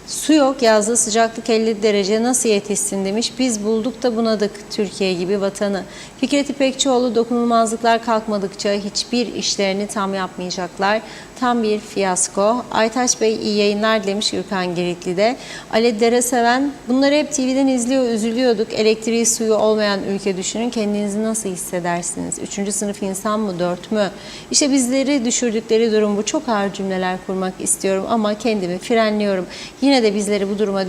Su yok, yazda sıcaklık 50 derece nasıl yetişsin demiş. Biz bulduk da bunadık Türkiye gibi vatanı. Fikret İpekçioğlu, dokunulmazlıklar kalkmadıkça hiçbir işlerini tam yapmayacaklar. Tam bir fiyasko. Aytaç Bey, iyi yayınlar demiş Gürkan Giritli'de. Ali Dereseven, bunları hep TV'den izliyor, üzülüyorduk. Elektriği, suyu olmayan ülke düşünün. Kendinizi nasıl hissedersiniz? 3. sınıf insan mı, 4 mü? İşte bizleri düşürdükleri durum bu. Çok ağır cümleler kurmak istiyorum ama kendimi frenliyorum. Yine de bizleri bu duruma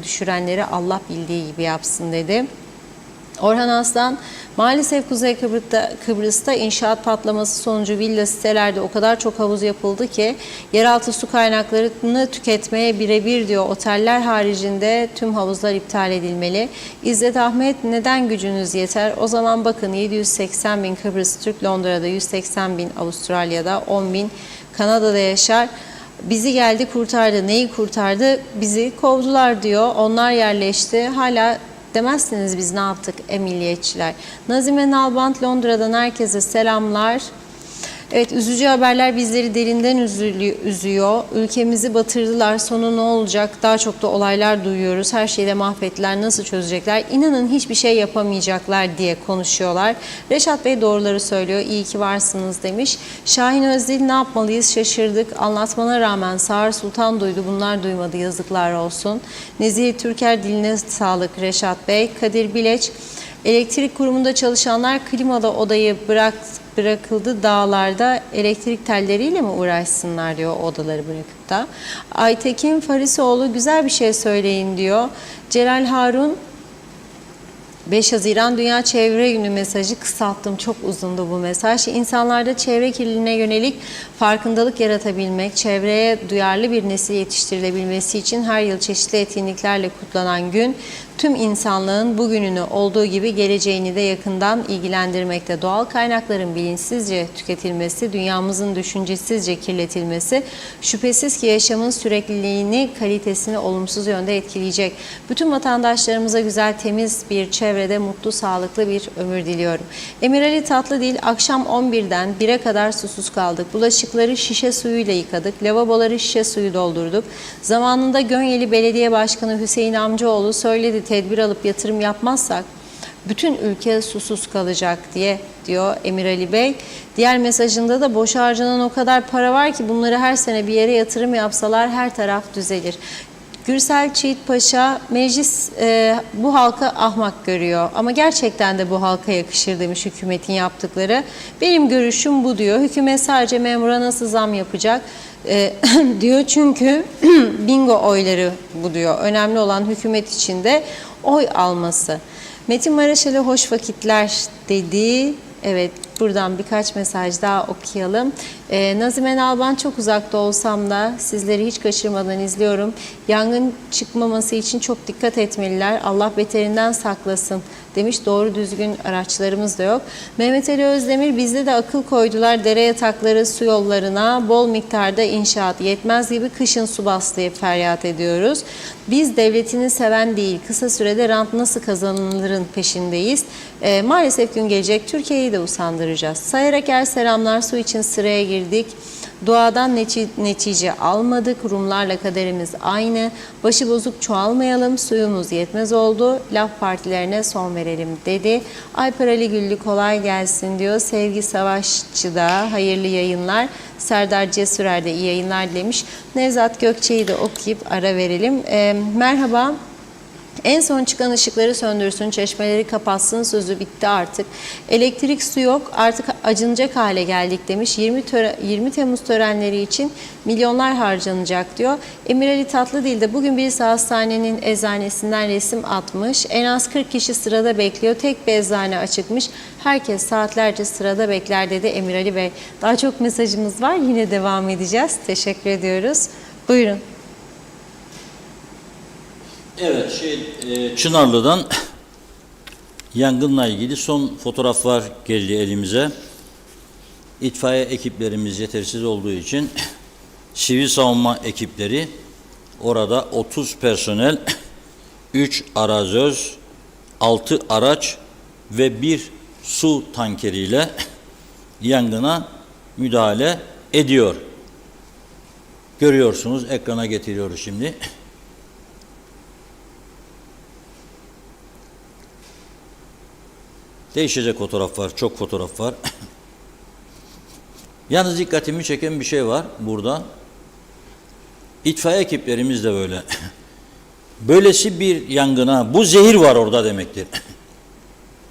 düşürenleri Allah bildiği gibi yapsın dedi. Orhan Aslan, maalesef Kuzey Kıbrıs'ta inşaat patlaması sonucu villa sitelerde o kadar çok havuz yapıldı ki yeraltı su kaynaklarını tüketmeye birebir diyor. Oteller haricinde tüm havuzlar iptal edilmeli. İzzet Ahmet, neden gücünüz yeter? O zaman bakın 780 bin Kıbrıs Türk, Londra'da 180 bin, Avustralya'da 10 bin, Kanada'da yaşar. Bizi geldi kurtardı. Neyi kurtardı? Bizi kovdular diyor. Onlar yerleşti. Hala demezsiniz biz ne yaptık milliyetçiler. Nazime Nalbant, Londra'dan herkese selamlar. Evet, üzücü haberler bizleri derinden üzüyor. Ülkemizi batırdılar. Sonu ne olacak? Daha çok da olaylar duyuyoruz. Her şeyi de mahvettiler. Nasıl çözecekler? İnanın hiçbir şey yapamayacaklar diye konuşuyorlar. Reşat Bey doğruları söylüyor. İyi ki varsınız demiş. Şahin Özdil, ne yapmalıyız? Şaşırdık. Anlatmana rağmen Sağır Sultan duydu. Bunlar duymadı. Yazıklar olsun. Nezih Türker, diline sağlık Reşat Bey. Kadir Bileç, elektrik kurumunda çalışanlar klimalı odayı bırakıldı dağlarda, elektrik telleriyle mi uğraşsınlar diyor odaları bırakıp da. Aytekin Farisoğlu, güzel bir şey söyleyin diyor. Celal Harun, 5 Haziran Dünya Çevre Günü mesajı, kısalttım, çok uzundu bu mesaj. İnsanlarda çevre kirliliğine yönelik farkındalık yaratabilmek, çevreye duyarlı bir nesil yetiştirilebilmesi için her yıl çeşitli etkinliklerle kutlanan gün, tüm insanlığın bugününü olduğu gibi geleceğini de yakından ilgilendirmekte. Doğal kaynakların bilinçsizce tüketilmesi, dünyamızın düşüncesizce kirletilmesi şüphesiz ki yaşamın sürekliliğini, kalitesini olumsuz yönde etkileyecek. Bütün vatandaşlarımıza güzel, temiz bir çevrede mutlu, sağlıklı bir ömür diliyorum. Emir Ali Tatlıdil, akşam 11'den 1'e kadar susuz kaldık. Bulaşıkları şişe suyuyla yıkadık. Lavaboları şişe suyu doldurduk. Zamanında Gönyeli Belediye Başkanı Hüseyin Amcaoğlu söyledi, tedbir alıp yatırım yapmazsak bütün ülke susuz kalacak diye diyor Emir Ali Bey. Diğer mesajında da boşa harcanan o kadar para var ki bunları her sene bir yere yatırım yapsalar her taraf düzelir. Gürsel Çiğit Paşa, meclis bu halka ahmak görüyor ama gerçekten de bu halka yakışır demiş hükümetin yaptıkları. Benim görüşüm bu diyor. Hükümet sadece memura nasıl zam yapacak diyor, çünkü bingo oyları bu diyor. Önemli olan hükümet içinde oy alması. Metin Maraşalı hoş vakitler dedi. Evet, buradan birkaç mesaj daha okuyalım. Nazime Nalban, çok uzakta olsam da sizleri hiç kaçırmadan izliyorum. Yangın çıkmaması için çok dikkat etmeliler. Allah beterinden saklasın demiş. Doğru düzgün araçlarımız da yok. Mehmet Ali Özdemir, bizde de akıl koydular. Dere yatakları, su yollarına bol miktarda inşaat yetmez gibi kışın su bastı diye feryat ediyoruz. Biz devletini seven değil, kısa sürede rant nasıl kazanılırın peşindeyiz. Maalesef gün gelecek, Türkiye'yi de usandıracağız. Sayarak selamlar, su için sıraya girdik. Doğadan netice almadık. Rumlarla kaderimiz aynı. Başıbozuk çoğalmayalım. Suyumuz yetmez oldu. Laf partilerine son verelim dedi. Alper Ali Güllü, kolay gelsin diyor. Sevgi Savaşçı da hayırlı yayınlar. Serdar Cesurer de iyi yayınlar dilemiş. Nevzat Gökçe'yi de okuyup ara verelim. Merhaba. En son çıkan ışıkları söndürsün, çeşmeleri kapatsın, sözü bitti artık. Elektrik, su yok, artık acınacak hale geldik demiş. 20 Temmuz törenleri için milyonlar harcanacak diyor. Emir Ali Tatlıdil de bugün birisi hastanenin eczanesinden resim atmış. En az 40 kişi sırada bekliyor. Tek bir eczane açıkmış. Herkes saatlerce sırada bekler dedi Emir Ali Bey. Daha çok mesajımız var. Yine devam edeceğiz. Teşekkür ediyoruz. Buyurun. Evet, Çınarlı'dan yangınla ilgili son fotoğraflar geldi elimize. İtfaiye ekiplerimiz yetersiz olduğu için sivil savunma ekipleri orada 30 personel, 3 arazöz, 6 araç ve 1 su tankeriyle yangına müdahale ediyor. Görüyorsunuz, ekrana getiriyoruz şimdi. Değişecek fotoğraf var, çok fotoğraf var. Yalnız dikkatimi çeken bir şey var burada. İtfaiye ekiplerimiz de böyle. Böylesi bir yangına, bu zehir var orada demektir.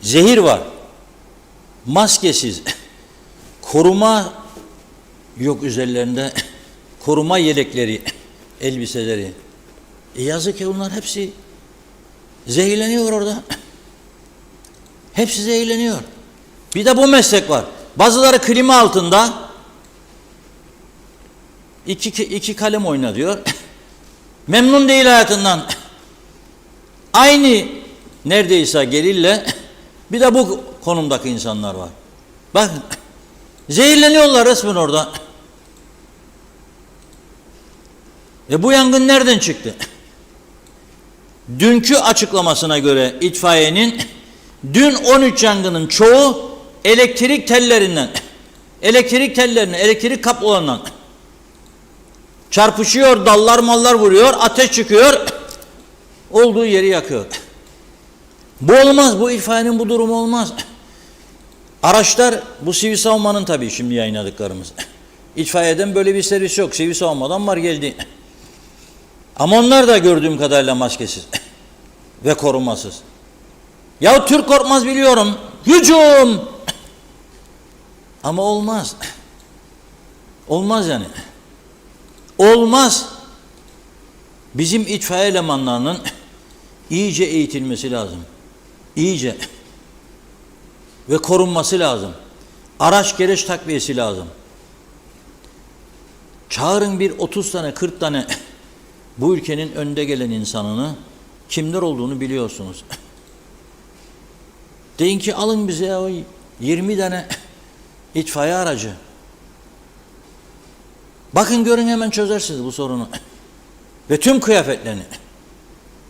Zehir var. Maskesiz. Koruma yok üzerlerinde. Koruma yelekleri, elbiseleri. Yazık ki onlar hepsi zehirleniyor orada. Hepsi zehirleniyor. Bir de bu meslek var. Bazıları klima altında iki kalem oyna diyor. Memnun değil hayatından. Aynı neredeyse gelirle bir de bu konumdaki insanlar var. Bakın, zehirleniyorlar resmen orada. Bu yangın nereden çıktı? Dünkü açıklamasına göre itfaiyenin, dün 13 yangının çoğu elektrik tellerinden. elektrik tellerine, elektrik kablolarından çarpışıyor, dallar mallar vuruyor, ateş çıkıyor, olduğu yeri yakıyor. Bu olmaz, bu itfaiyenin bu durumu olmaz. Araçlar, bu sivil savunmanın tabii şimdi yayınladıklarımız. İtfaiyeden böyle bir servis yok, sivil savunmadan var geldi. Ama onlar da gördüğüm kadarıyla maskesiz ve korunmasız. Ya Türk korkmaz biliyorum, hücum! Ama olmaz. Olmaz yani. Olmaz. Bizim itfaiye elemanlarının iyice eğitilmesi lazım. İyice. Ve korunması lazım. Araç gereç takviyesi lazım. Çağırın bir 30 tane 40 tane bu ülkenin önde gelen insanını, kimler olduğunu biliyorsunuz. Deyin ki alın bize o 20 tane itfaiye aracı. Bakın görün hemen çözersiniz bu sorunu. Ve tüm kıyafetlerini.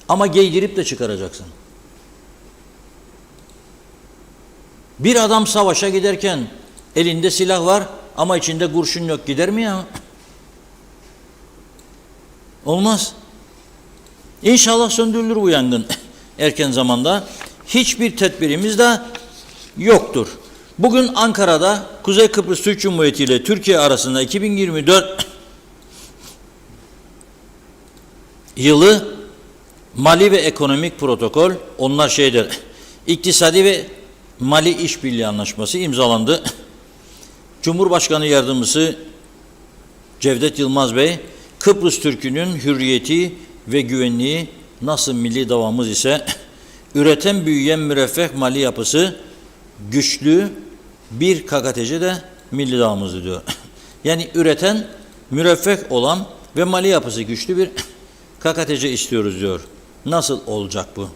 Ama giydirip de çıkaracaksın. Bir adam savaşa giderken elinde silah var ama içinde kurşun yok, gider mi ya? Olmaz. İnşallah söndürülür bu yangın erken zamanda. Hiçbir tedbirimiz de yoktur. Bugün Ankara'da Kuzey Kıbrıs Türk Cumhuriyeti ile Türkiye arasında 2024 yılı mali ve ekonomik protokol, onlar şeydir, iktisadi ve mali işbirliği anlaşması imzalandı. Cumhurbaşkanı Yardımcısı Cevdet Yılmaz Bey, Kıbrıs Türk'ünün hürriyeti ve güvenliği nasıl milli davamız ise üreten büyüyen müreffeh mali yapısı güçlü bir KKTC de milli davamızdır diyor. Yani üreten, müreffeh olan ve mali yapısı güçlü bir KKTC istiyoruz diyor. Nasıl olacak bu?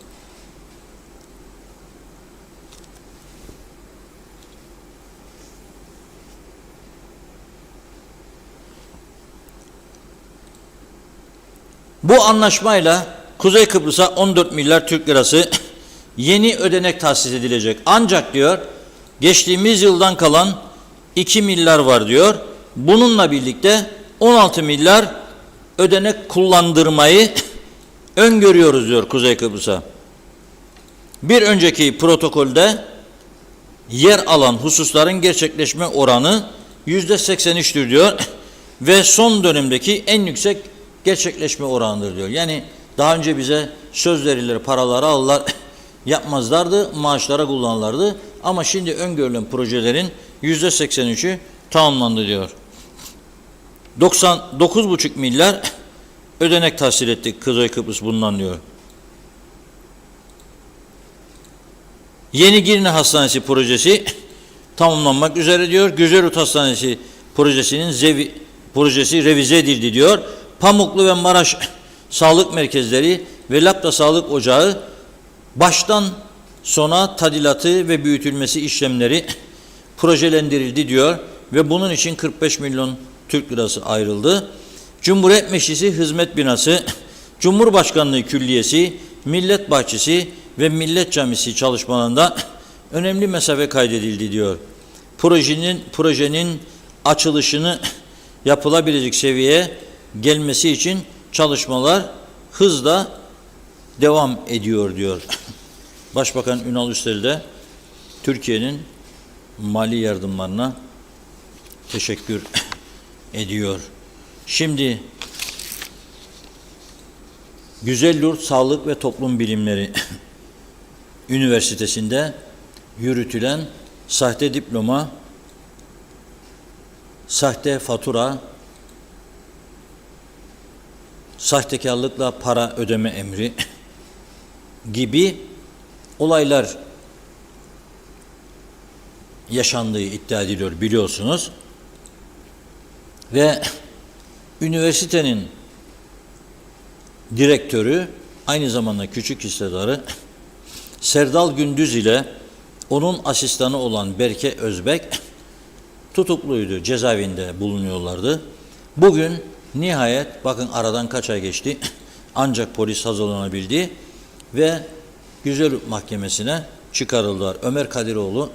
Bu anlaşmayla Kuzey Kıbrıs'a 14 milyar Türk lirası yeni ödenek tahsis edilecek. Ancak diyor geçtiğimiz yıldan kalan 2 milyar var diyor. Bununla birlikte 16 milyar ödenek kullandırmayı öngörüyoruz diyor Kuzey Kıbrıs'a. Bir önceki protokolde yer alan hususların gerçekleşme oranı %83'tür diyor ve son dönemdeki en yüksek gerçekleşme oranıdır diyor. Yani daha önce bize söz verilir, paraları alırlar, yapmazlardı, maaşlara kullanırlardı. Ama şimdi öngörülen projelerin %83'ü tamamlandı diyor. 99,5 milyar ödenek tahsil ettik Kuzey Kıbrıs bundan diyor. Yeni Girne Hastanesi projesi tamamlanmak üzere diyor. Güzelurt Hastanesi projesi revize edildi diyor. Pamuklu ve Maraş Sağlık Merkezleri ve Lapta Sağlık Ocağı baştan sona tadilatı ve büyütülmesi işlemleri projelendirildi diyor ve bunun için 45 milyon Türk lirası ayrıldı. Cumhuriyet Meclisi Hizmet Binası, Cumhurbaşkanlığı Külliyesi, Millet Bahçesi ve Millet Camisi çalışmalarında önemli mesafe kaydedildi diyor. Projenin açılışını yapılabilecek seviyeye gelmesi için çalışmalar hızla devam ediyor diyor. Başbakan Ünal Üstel de Türkiye'nin mali yardımlarına teşekkür ediyor. Şimdi Güzelyurt Sağlık ve Toplum Bilimleri Üniversitesi'nde yürütülen sahte diploma, sahte fatura, sahtekarlıkla para ödeme emri gibi olaylar yaşandığı iddia ediliyor biliyorsunuz. Ve üniversitenin direktörü aynı zamanda küçük hissedarı Serdal Gündüz ile onun asistanı olan Berke Özbek tutukluydu, cezaevinde bulunuyorlardı. Bugün nihayet bakın aradan kaç ay geçti ancak polis hazırlanabildi ve Güzelurt Mahkemesi'ne çıkarıldılar. Ömer Kadiroğlu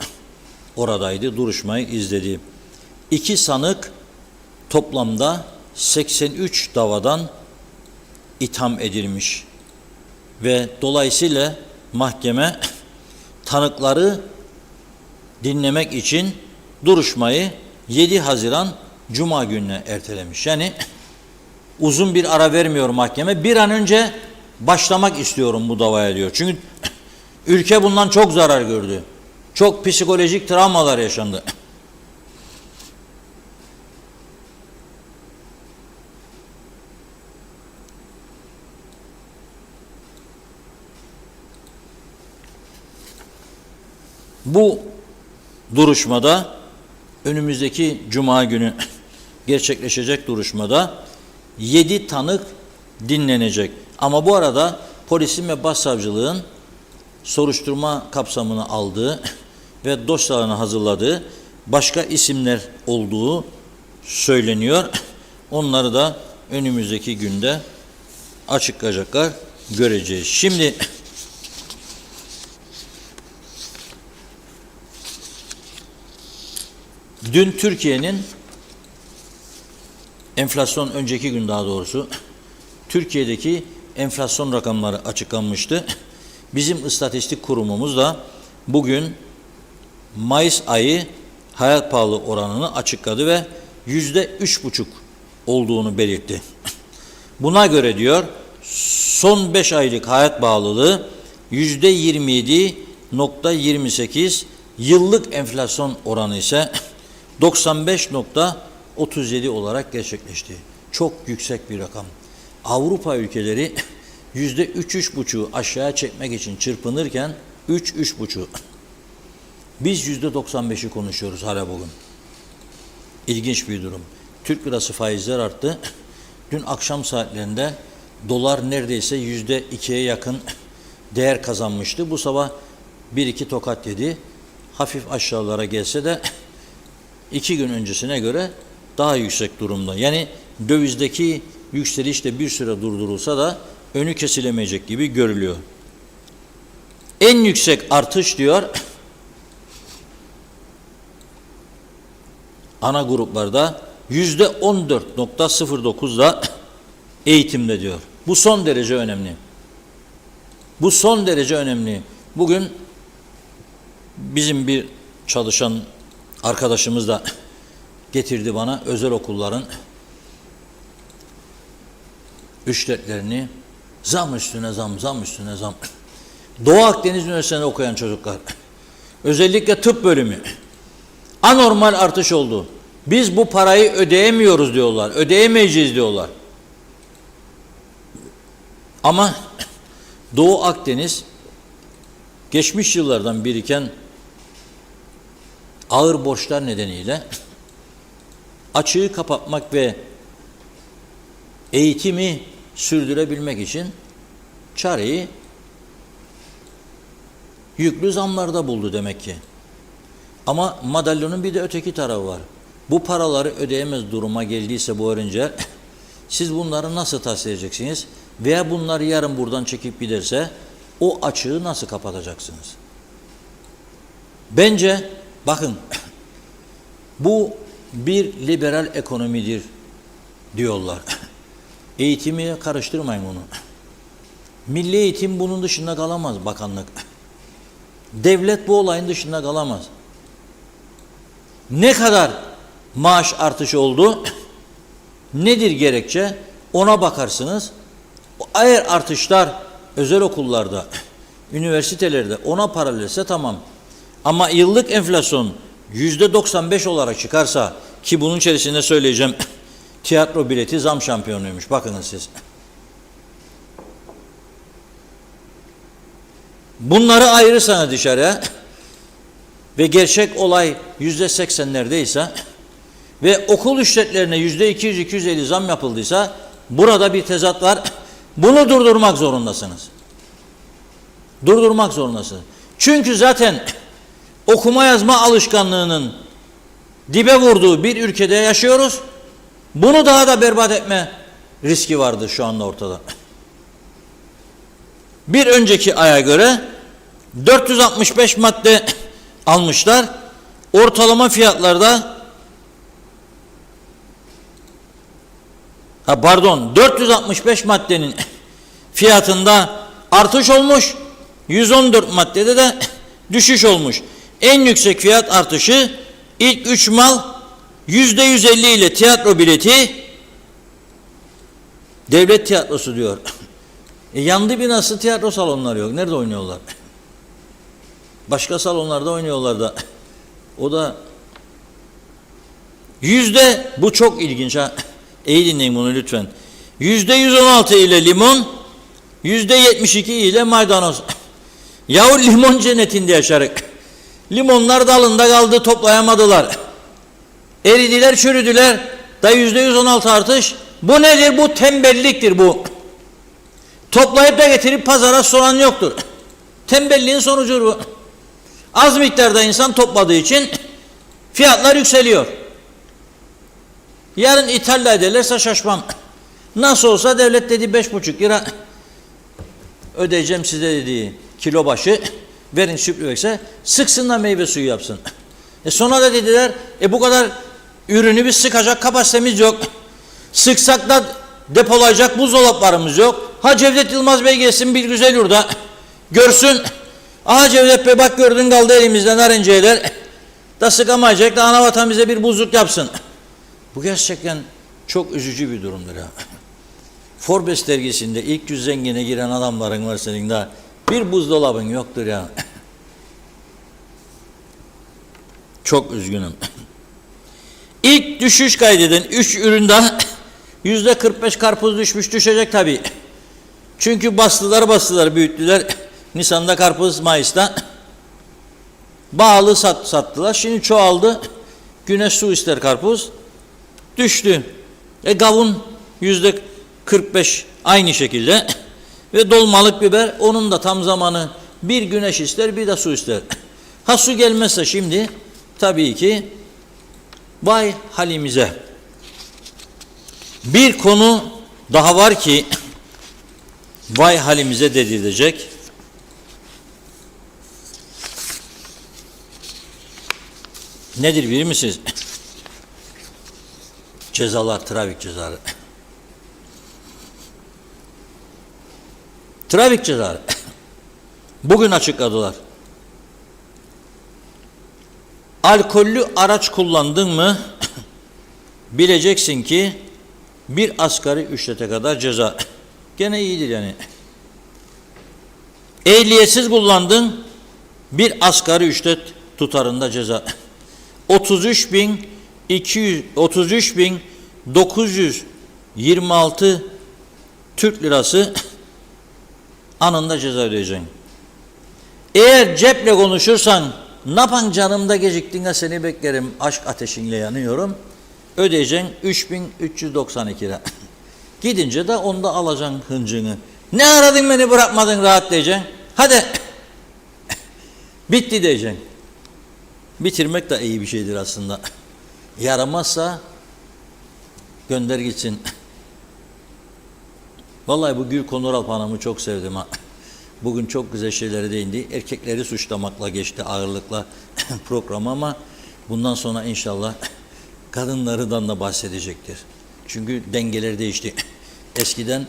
oradaydı, duruşmayı izledi. 2 sanık toplamda 83 davadan itham edilmiş ve dolayısıyla mahkeme tanıkları dinlemek için duruşmayı 7 Haziran Cuma gününe ertelemiş. Yani uzun bir ara vermiyor mahkeme. Bir an önce başlamak istiyorum bu davaya diyor. Çünkü ülke bundan çok zarar gördü. Çok psikolojik travmalar yaşandı. Bu duruşmada önümüzdeki Cuma günü gerçekleşecek duruşmada 7 tanık dinlenecek. Ama bu arada polisin ve başsavcılığın soruşturma kapsamını aldığı ve dosyalarını hazırladığı başka isimler olduğu söyleniyor. Onları da önümüzdeki günde açıklayacaklar, göreceğiz. Şimdi dün Türkiye'nin enflasyon, önceki gün daha doğrusu Türkiye'deki enflasyon rakamları açıklanmıştı. Bizim istatistik kurumumuz da bugün Mayıs ayı hayat pahalı oranını açıkladı ve %3,5 olduğunu belirtti. Buna göre diyor son 5 aylık hayat pahalılığı %27,28, yıllık enflasyon oranı ise 95,37 olarak gerçekleşti. Çok yüksek bir rakam. Avrupa ülkeleri %3-3,5'u aşağıya çekmek için çırpınırken 3-3,5. Biz %95'i konuşuyoruz hala bugün. İlginç bir durum. Türk lirası faizler arttı. Dün akşam saatlerinde dolar neredeyse %2'ye yakın değer kazanmıştı. Bu sabah 1-2 tokat yedi. Hafif aşağılara gelse de 2 gün öncesine göre daha yüksek durumda. Yani dövizdeki yükseliş de bir süre durdurulsa da önü kesilemeyecek gibi görülüyor. En yüksek artış diyor ana gruplarda %14,09'da eğitimde diyor. Bu son derece önemli. Bu son derece önemli. Bugün bizim bir çalışan arkadaşımız da getirdi bana özel okulların ücretlerini, zam üstüne zam, zam üstüne zam. Doğu Akdeniz Üniversitesi'nde okuyan çocuklar, özellikle tıp bölümü, anormal artış oldu. Biz bu parayı ödeyemiyoruz diyorlar, ödeyemeyeceğiz diyorlar. Ama Doğu Akdeniz geçmiş yıllardan biriken ağır borçlar nedeniyle açığı kapatmak ve eğitimi sürdürebilmek için çareyi yüklü zamlarda buldu demek ki. Ama madalyonun bir de öteki tarafı var. Bu paraları ödeyemez duruma geldiyse bu öğrenciler, siz bunları nasıl tahsil edeceksiniz? Veya bunlar yarın buradan çekip giderse o açığı nasıl kapatacaksınız? Bence bakın bu bir liberal ekonomidir diyorlar. Eğitimi karıştırmayın onu. Milli eğitim bunun dışında kalamaz, bakanlık. Devlet bu olayın dışında kalamaz. Ne kadar maaş artışı oldu? Nedir gerekçe? Ona bakarsınız. Eğer artışlar özel okullarda, üniversitelerde ona paralelse tamam. Ama yıllık enflasyon %95 olarak çıkarsa, ki bunun içerisinde söyleyeceğim, tiyatro bileti zam şampiyonuymuş. Bakınız siz. Bunları ayırırsanız dışarıya ve gerçek olay %80'lerdeyse ve okul ücretlerine %200-250 zam yapıldıysa burada bir tezat var. Bunu durdurmak zorundasınız. Durdurmak zorundasınız. Çünkü zaten okuma yazma alışkanlığının dibe vurduğu bir ülkede yaşıyoruz. Bunu daha da berbat etme riski vardır şu anda ortada. Bir önceki aya göre 465 madde almışlar. Ortalama fiyatlarda Pardon, 465 maddenin fiyatında artış olmuş. 114 maddede de düşüş olmuş. En yüksek fiyat artışı ilk 3 mal %150 ile tiyatro bileti, devlet tiyatrosu diyor. Yandı bir nasıl tiyatro salonları yok. Nerede oynuyorlar? Başka salonlarda oynuyorlar da. O da bu çok ilginç ha. İyi dinleyin bunu lütfen. %116 ile limon, %72 ile maydanoz. Yahu limon cennetinde yaşarık. Limonlar dalında kaldı, toplayamadılar. Eridiler, çürüdüler. Da %116 artış. Bu nedir? Bu tembelliktir bu. Toplayıp da getirip pazara soran yoktur. Tembelliğin sonucudur bu. Az miktarda insan topladığı için fiyatlar yükseliyor. Yarın ithal ederlerse şaşmam. Nasıl olsa devlet dedi 5,5 lira ödeyeceğim size dediği kilo başı, verin Süplüvex'e, sıksınlar meyve suyu yapsın. Sonra da dediler bu kadar ürünü biz sıkacak kapasitemiz yok. Sıksak da depolayacak buzdolaplarımız yok. Ha Cevdet Yılmaz Bey gelsin bir güzel yurda görsün. Aha Cevdet Bey bak gördün kaldı elimizden narenciyeler. Da sıkamayacak da anavatan bize bir buzluk yapsın. Bu gerçekten çok üzücü bir durumdur ya. Forbes dergisinde ilk 100 zengine giren adamların var senin daha. Bir buzdolabın yoktur ya. Çok üzgünüm. İlk düşüş kaydeden 3 üründe %45 karpuz düşmüş, düşecek tabii. Çünkü bastılar büyüttüler. Nisan'da karpuz, Mayıs'ta bağlı sattılar. Şimdi çoğaldı. Güneş su ister karpuz. Düştü. Kavun %45 aynı şekilde. Ve dolmalık biber onun da tam zamanı, bir güneş ister bir de su ister. Ha su gelmezse şimdi tabii ki vay halimize. Bir konu daha var ki vay halimize dedirtecek. Nedir bilir misiniz? Cezalar, trafik cezaları. Trafik cezaları. Bugün açıkladılar. Alkollü araç kullandın mı bileceksin ki bir asgari ücrete kadar ceza. Gene iyidir yani. Ehliyetsiz kullandın, bir asgari ücret tutarında ceza. 33.926 Türk lirası anında ceza ödeyeceksin. Eğer ceple konuşursan, ne yapan canımda geciktin de seni beklerim, aşk ateşinle yanıyorum, ödeyeceksin 3.392 lira. Gidince de onda alacaksın hıncını. Ne aradın beni bırakmadın rahat diyeceksin. Hadi bitti diyeceksin. Bitirmek de iyi bir şeydir aslında. Yaramazsa gönder gitsin. Vallahi bu Gül Konur Hanım'ı çok sevdim ha. Bugün çok güzel şeylere değindi. Erkekleri suçlamakla geçti ağırlıkla program ama bundan sonra inşallah kadınlardan da bahsedecektir. Çünkü dengeler değişti. Eskiden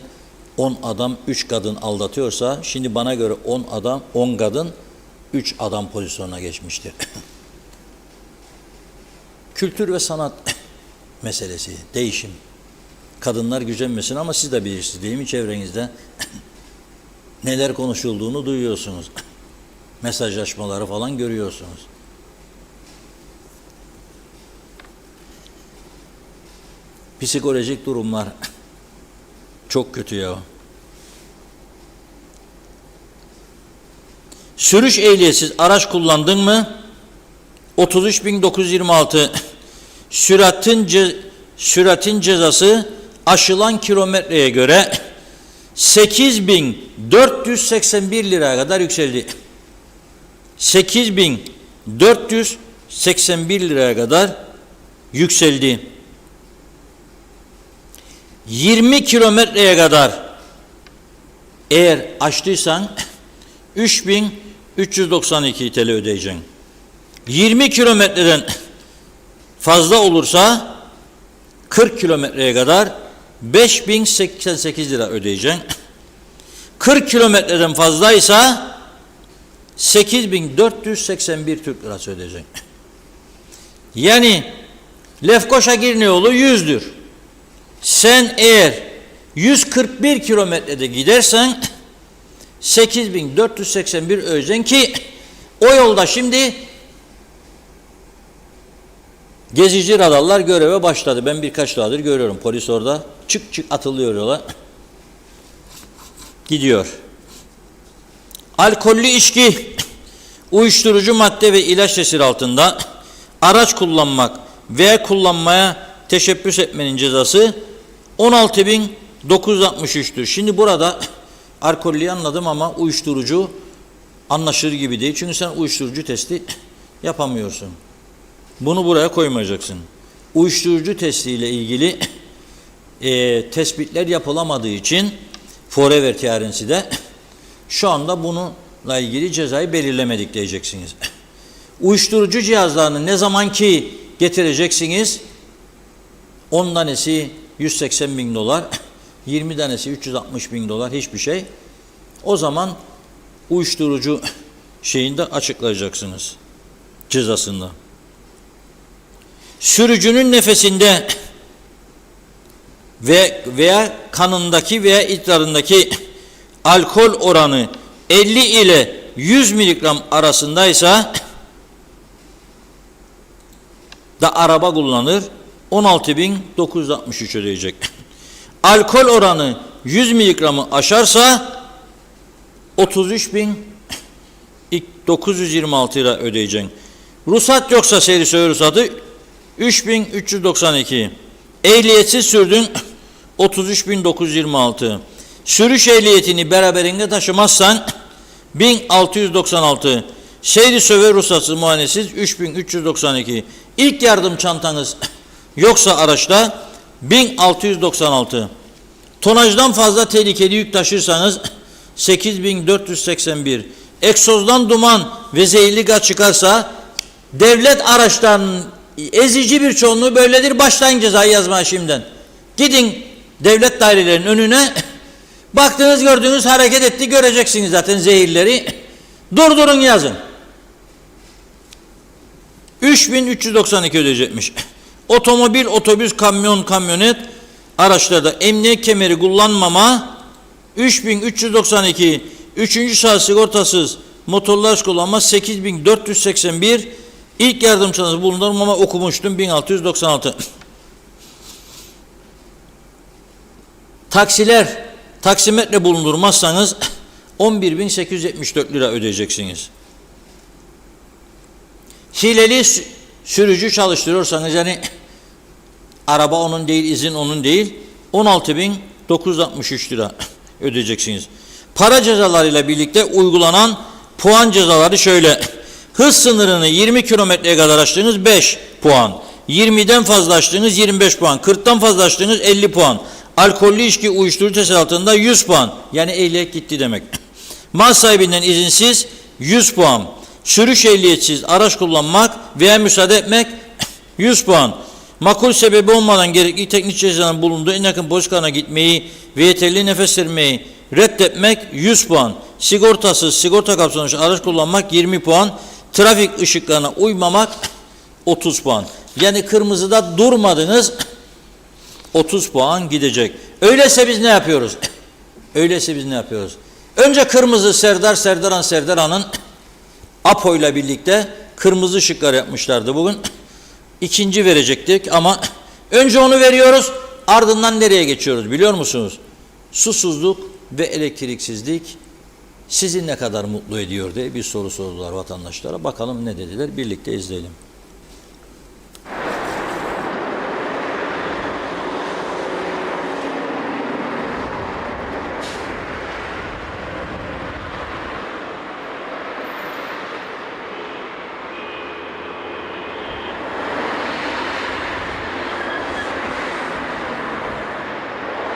10 adam 3 kadın aldatıyorsa şimdi bana göre 10 adam 10 kadın 3 adam pozisyonuna geçmiştir. Kültür ve sanat meselesi, değişim. Kadınlar gücenmesin ama siz de bilirsiniz değil mi çevrenizde? Neler konuşulduğunu duyuyorsunuz. Mesajlaşmaları falan görüyorsunuz. Psikolojik durumlar çok kötü ya. Sürüş ehliyetsiz araç kullandın mı? 33.926 süratin cezası aşılan kilometreye göre 8.481 liraya kadar yükseldi. 8.481 liraya kadar yükseldi. 20 kilometreye kadar eğer aştıysan 3.392 TL ödeyeceksin. 20 kilometreden fazla olursa 40 kilometreye kadar 5.088 lira ödeyeceksin. 40 kilometreden fazlaysa 8.481 Türk lirası ödeyeceksin. Yani Lefkoşa Girneoğlu 100'dür. Sen eğer 141 kilometrede gidersen 8.481 ödeyeceksin ki o yolda şimdi gezici radarlar göreve başladı. Ben birkaç yıldır görüyorum. Polis orada çık çık atılıyor yola. Gidiyor. Alkollü içki, uyuşturucu madde ve ilaç tesiri altında araç kullanmak veya kullanmaya teşebbüs etmenin cezası 16.963'tür. Şimdi burada alkollüyü anladım ama uyuşturucu anlaşılır gibi değil. Çünkü sen uyuşturucu testi yapamıyorsun. Bunu buraya koymayacaksın. Uyuşturucu testiyle ilgili tespitler yapılamadığı için Forever TRNC'de şu anda bununla ilgili cezayı belirlemedik diyeceksiniz. Uyuşturucu cihazlarını ne zaman ki getireceksiniz 10 tanesi 180.000 dolar, 20 tanesi 360.000 dolar hiçbir şey. O zaman uyuşturucu şeyini de açıklayacaksınız cezasında. Sürücünün nefesinde veya kanındaki veya idrarındaki alkol oranı 50 ile 100 miligram arasındaysa da araba kullanır 16.963 ödeyecek. Alkol oranı 100 miligramı aşarsa 33.926 lira ödeyeceksin. Ruhsat yoksa seyri söğür ruhsatı 3.392. Ehliyetsiz sürdün 33.926. Sürüş ehliyetini beraberinde taşımazsan 1696. Seyri söğür ruhsatsız muayenesiz 3.392. İlk yardım çantanız yoksa araçta 1696. Tonajdan fazla tehlikeli yük taşırsanız 8481. Egzozdan duman ve zehirli gaz çıkarsa devlet araçlarının ezici bir çoğunluğu böyledir. Başlayın cezayı yazmaya şimdiden. Gidin devlet dairelerinin önüne, baktınız gördüğünüz hareket etti, göreceksiniz zaten zehirleri. Durdurun yazın. 3.392 ödeyecekmiş. Otomobil, otobüs, kamyon, kamyonet araçlarda emniyet kemeri kullanmama 3.392. Üçüncü şahıs sigortasız motorlar kullanma 8.481. İlk yardım çantası bulunur ama okumuştum 1696. Taksiler taksimetre bulundurmazsanız 11.874 lira ödeyeceksiniz. Hileli sürücü çalıştırıyorsanız, yani araba onun değil, izin onun değil, 16.963 lira ödeyeceksiniz. Para cezalarıyla birlikte uygulanan puan cezaları şöyle: hız sınırını 20 kilometreye kadar aştığınız 5 puan, 20'den fazla aştığınız 25 puan, 40'tan fazla aştığınız 50 puan, alkollü içki uyuşturucu testi altında 100 puan, yani ehliyet gitti demek. Mal sahibinden izinsiz 100 puan, sürüş ehliyetsiz araç kullanmak veya müsaade etmek 100 puan, makul sebebi olmadan gerekli teknik cezanın bulunduğu en yakın polis kararına gitmeyi ve yeterli nefes vermeyi reddetmek 100 puan, sigortasız sigorta kapsamında araç kullanmak 20 puan, trafik ışıklarına uymamak 30 puan. Yani kırmızıda durmadınız, 30 puan gidecek. Öyleyse biz ne yapıyoruz? Önce kırmızı Serdar'ın Apo ile birlikte kırmızı ışıklar yapmışlardı bugün. İkinci verecektik ama önce onu veriyoruz, ardından nereye geçiyoruz biliyor musunuz? Susuzluk ve elektriksizlik sizi ne kadar mutlu ediyor diye bir soru sordular vatandaşlara. Bakalım ne dediler, birlikte izleyelim.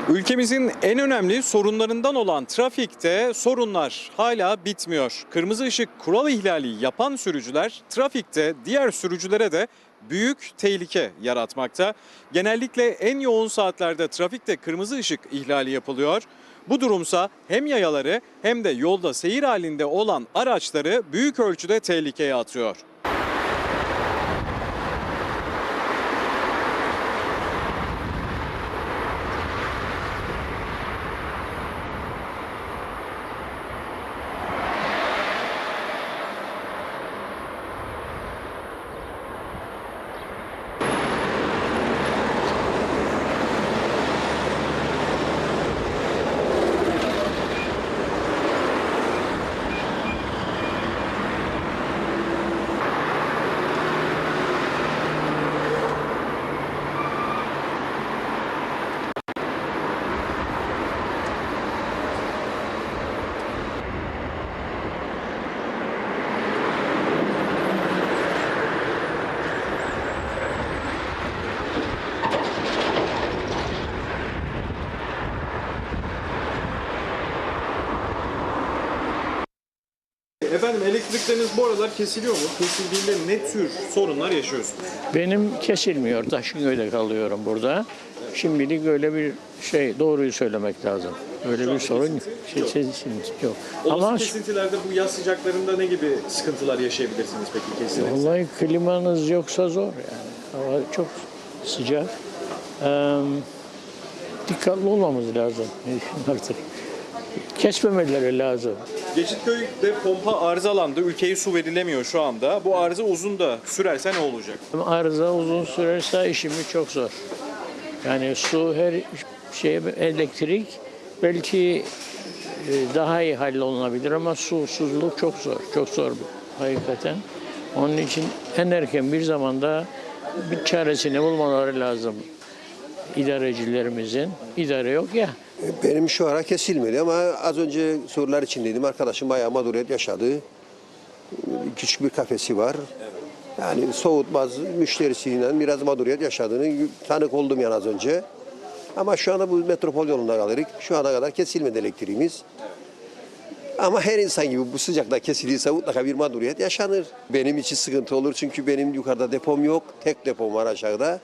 Ülkemizin en önemli sorunlarından olan trafikte sorunlar hala bitmiyor. Kırmızı ışık kural ihlali yapan sürücüler trafikte diğer sürücülere de büyük tehlike yaratmakta. Genellikle en yoğun saatlerde trafikte kırmızı ışık ihlali yapılıyor. Bu durumsa hem yayaları hem de yolda seyir halinde olan araçları büyük ölçüde tehlikeye atıyor. Efendim elektrikleriniz bu aralar kesiliyor mu? Kesildiğinde ne tür sorunlar yaşıyorsunuz? Benim kesilmiyor. Taşkınöy'de kalıyorum burada. Şimdilik öyle bir şey, doğruyu söylemek lazım. Öyle bir sorun yok. Olası Ama kesintilerde bu yaz sıcaklarında ne gibi sıkıntılar yaşayabilirsiniz peki kesinlikle? vallahi klimanız yoksa zor yani. Hava çok sıcak. Dikkatli olmamız lazım artık. Kesmemeleri lazım. Geçitköy'de pompa arızalandı. Ülkeye su verilemiyor şu anda. Bu arıza uzun da sürerse ne olacak? Arıza uzun sürerse işimiz çok zor. Yani su, her şey, elektrik belki daha iyi hallolunabilir ama susuzluk çok zor. Çok zor bu hakikaten. Onun için en erken bir zamanda bir çaresini bulmaları lazım idarecilerimizin. İdare yok ya. Benim şu ara kesilmedi ama az önce sorular içindeydim. Arkadaşım bayağı mağduriyet yaşadı. Küçük bir kafesi var. Yani soğutmaz müşterisiyle biraz mağduriyet yaşadığını tanık oldum yani az önce. Ama şu anda bu metropol yolunda kalırız. Şu ana kadar kesilmedi elektriğimiz. Ama her insan gibi bu sıcakta kesilirse mutlaka bir mağduriyet yaşanır. Benim için sıkıntı olur çünkü benim yukarıda depom yok. Tek depom var aşağıda.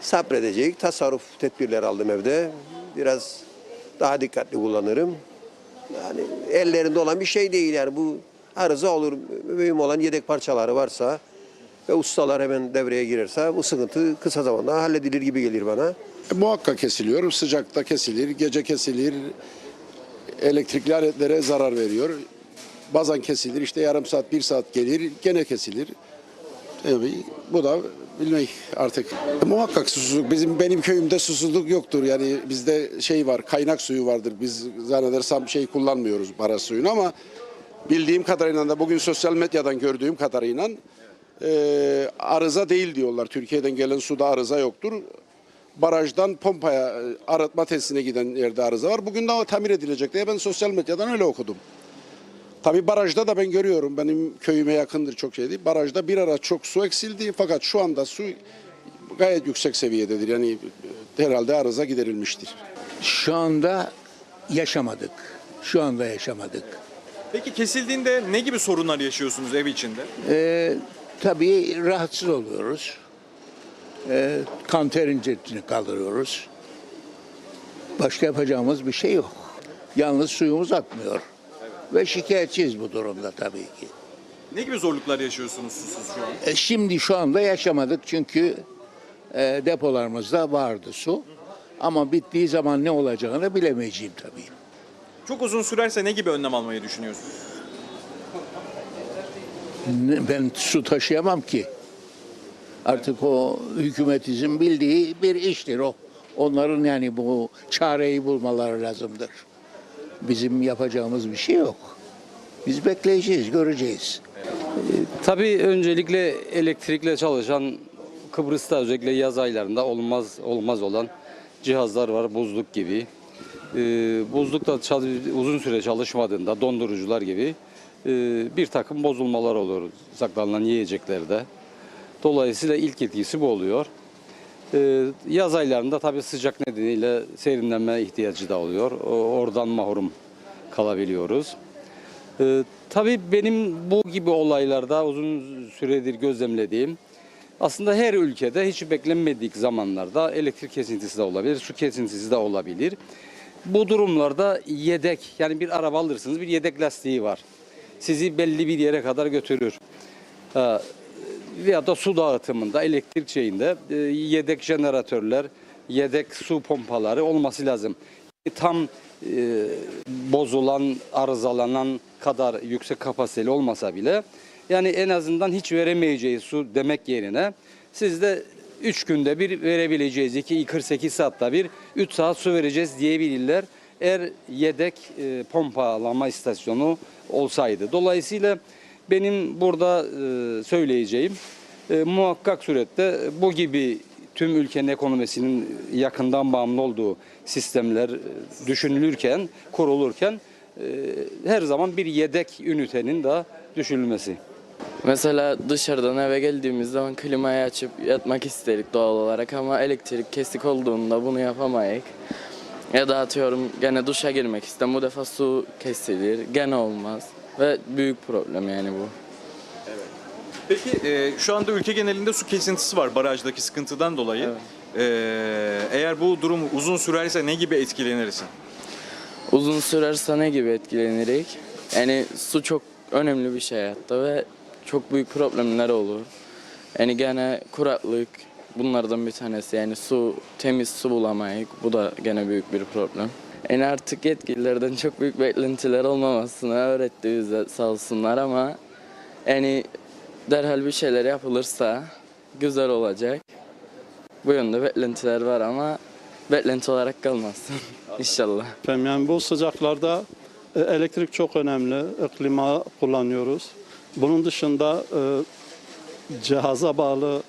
Sabredecek, tasarruf tedbirleri aldım evde. Biraz daha dikkatli kullanırım. Yani ellerinde olan bir şey değil yani bu arıza olur. Mühim olan yedek parçaları varsa ve ustalar hemen devreye girerse bu sıkıntı kısa zamanda halledilir gibi gelir bana. Muhakkak kesiliyor. Sıcakta kesilir, gece kesilir. Elektrikli aletlere zarar veriyor. Bazen kesilir, işte yarım saat, bir saat gelir, gene kesilir. Tabii bu da bilmek artık. Muhakkak susuzluk. Benim köyümde susuzluk yoktur. Yani bizde şey var, kaynak suyu vardır. Biz zannedersem şey kullanmıyoruz, baraj suyunu ama bildiğim kadarıyla da bugün sosyal medyadan gördüğüm kadarıyla arıza değil diyorlar. Türkiye'den gelen suda arıza yoktur. Barajdan pompaya, arıtma tesisine giden yerde arıza var. Bugün de tamir edilecek diye ben sosyal medyadan öyle okudum. Tabii barajda da ben görüyorum, benim köyüme yakındır çok şey değil. Barajda bir ara çok su eksildi fakat şu anda su gayet yüksek seviyededir. Yani herhalde arıza giderilmiştir. Şu anda yaşamadık. Şu anda yaşamadık. Peki kesildiğinde ne gibi sorunlar yaşıyorsunuz ev içinde? Tabii rahatsız oluyoruz. Kan terincisini kaldırıyoruz. Başka yapacağımız bir şey yok. Yalnız suyumuz akmıyor. Ve şikayetçiyiz bu durumda tabii ki. Ne gibi zorluklar yaşıyorsunuz susuz şu an? Şimdi şu anda yaşamadık çünkü depolarımızda vardı su. Ama bittiği zaman ne olacağını bilemeyeceğim tabii. Çok uzun sürerse ne gibi önlem almayı düşünüyorsunuz? Ben su taşıyamam ki. Artık o hükümetimizin bildiği bir iştir o. Onların yani bu çareyi bulmaları lazımdır. Bizim yapacağımız bir şey yok. Biz bekleyeceğiz, göreceğiz. Tabii öncelikle elektrikle çalışan Kıbrıs'ta özellikle yaz aylarında olmaz olan cihazlar var, buzluk gibi. Buzlukta uzun süre çalışmadığında dondurucular gibi bir takım bozulmalar olur saklanılan yiyeceklerde. Dolayısıyla ilk etkisi bu oluyor. Yaz aylarında tabii sıcak nedeniyle serinlenme ihtiyacı da oluyor. Oradan mahrum kalabiliyoruz. Tabii benim bu gibi olaylarda uzun süredir gözlemlediğim Aslında her ülkede hiç beklenmedik zamanlarda elektrik kesintisi de olabilir, su kesintisi de olabilir. Bu durumlarda yedek, yani bir araba alırsınız, bir yedek lastiği var. Sizi belli bir yere kadar götürür. Veya da su dağıtımında, elektrik şeyinde yedek jeneratörler, yedek su pompaları olması lazım. Tam bozulan, arızalanan kadar yüksek kapasiteli olmasa bile, yani en azından hiç veremeyeceği su demek yerine sizde 3 günde bir verebileceğiz, 48 saatte bir 3 saat su vereceğiz diyebilirler. Eğer yedek pompalama istasyonu olsaydı. Dolayısıyla benim burada söyleyeceğim muhakkak surette bu gibi tüm ülkenin ekonomisinin yakından bağımlı olduğu sistemler düşünülürken, kurulurken her zaman bir yedek ünitenin de düşünülmesi. Mesela dışarıdan eve geldiğimiz zaman klimayı açıp yatmak isterik doğal olarak ama elektrik kesik olduğunda bunu yapamayız. Ya da atıyorum gene duşa girmek istem, bu defa su kesilir, gene olmaz ve büyük problem yani bu. Peki şu anda ülke genelinde su kesintisi var barajdaki sıkıntıdan dolayı. Eğer bu durum uzun sürerse ne gibi etkilenirsin? Uzun sürerse ne gibi etkilenirik? Yani su çok önemli bir şey hayatta ve çok büyük problemler olur. Yani gene kuraklık bunlardan bir tanesi, yani su, temiz su bulamayız, bu da gene büyük bir problem. Yani artık yetkililerden çok büyük beklentiler olmamasını öğretti bize sağ olsunlar ama yani derhal bir şeyler yapılırsa güzel olacak. Bu yönde beklentiler var ama beklenti olarak kalmasın inşallah. Yani bu sıcaklarda elektrik çok önemli. Klima kullanıyoruz. Bunun dışında cihaza bağlı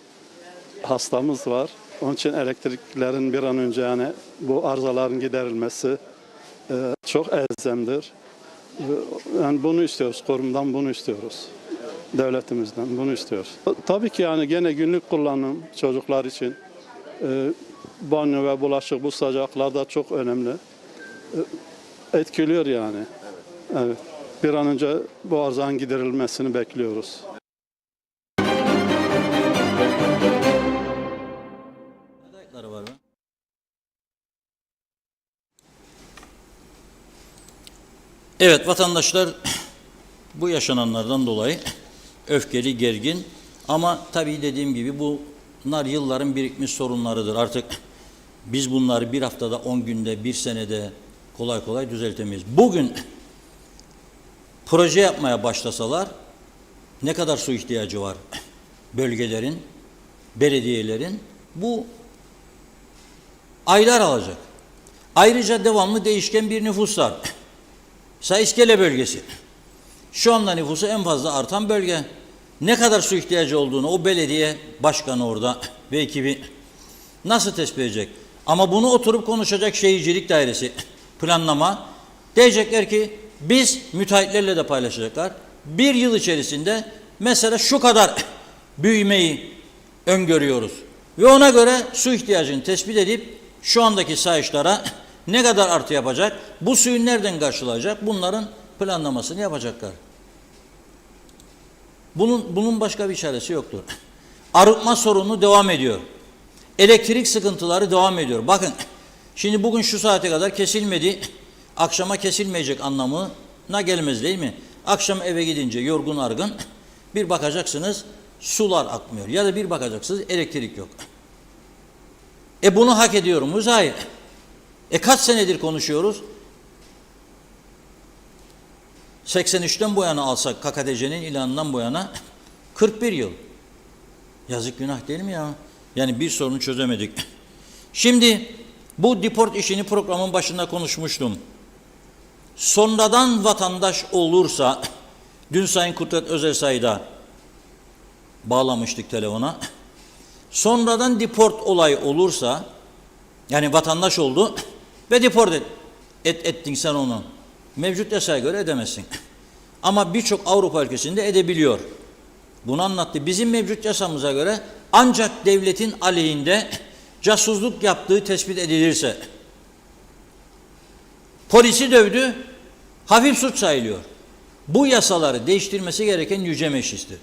hastamız var. Onun için elektriklerin bir an önce, yani bu arızaların giderilmesi çok elzemdir. Yani bunu istiyoruz, kurumdan bunu istiyoruz. Devletimizden bunu istiyoruz. Tabii ki yani gene günlük kullanım çocuklar için banyo ve bulaşık bu sıcaklarda çok önemli. Etkiliyor yani. Evet. Bir an önce bu arızanın giderilmesini bekliyoruz. Var mı? Evet, vatandaşlar bu yaşananlardan dolayı öfkeli, gergin, ama tabii dediğim gibi bunlar yılların birikmiş sorunlarıdır. Artık biz bunları bir haftada, 10 günde, bir senede kolay kolay düzeltemeyiz. Bugün proje yapmaya başlasalar ne kadar su ihtiyacı var bölgelerin, belediyelerin, bu aylar alacak. Ayrıca devamlı değişken bir nüfus var. İskele bölgesi. Şu anda nüfusu en fazla artan bölge. Ne kadar su ihtiyacı olduğunu o belediye başkanı orada ve ekibi nasıl tespit edecek? Ama bunu oturup konuşacak şehircilik dairesi, planlama. Diyecekler ki biz müteahhitlerle de paylaşacaklar. Bir yıl içerisinde mesela şu kadar büyümeyi öngörüyoruz. Ve ona göre su ihtiyacını tespit edip şu andaki sayışlara ne kadar artı yapacak, bu suyu nereden karşılayacak, bunların planlamasını yapacaklar. Bunun başka bir çaresi yoktur. Arıtma sorunu devam ediyor. Elektrik sıkıntıları devam ediyor. Bakın, şimdi bugün şu saate kadar kesilmedi, akşama kesilmeyecek anlamına gelmez değil mi? Akşam eve gidince yorgun argın bir bakacaksınız sular akmıyor ya da bir bakacaksınız elektrik yok. Bunu hak ediyor muyuz? Hayır. Kaç senedir konuşuyoruz? 83'ten bu yana alsak, KKTC'nin ilanından bu yana 41 yıl. Yazık, günah değil mi ya? Yani bir sorunu çözemedik. Şimdi bu deport işini programın başında konuşmuştum. Sonradan vatandaş olursa, dün Sayın Kudret Özersay'da bağlamıştık telefona. Sonradan deport olayı olursa, yani vatandaş oldu ve deport ettin sen onu. Mevcut yasaya göre edemezsin. Ama birçok Avrupa ülkesinde edebiliyor. Bunu anlattı. Bizim mevcut yasamıza göre ancak devletin aleyhinde casusluk yaptığı tespit edilirse, polisi dövdü, hafif suç sayılıyor. Bu yasaları değiştirmesi gereken Yüce Meclis'tir.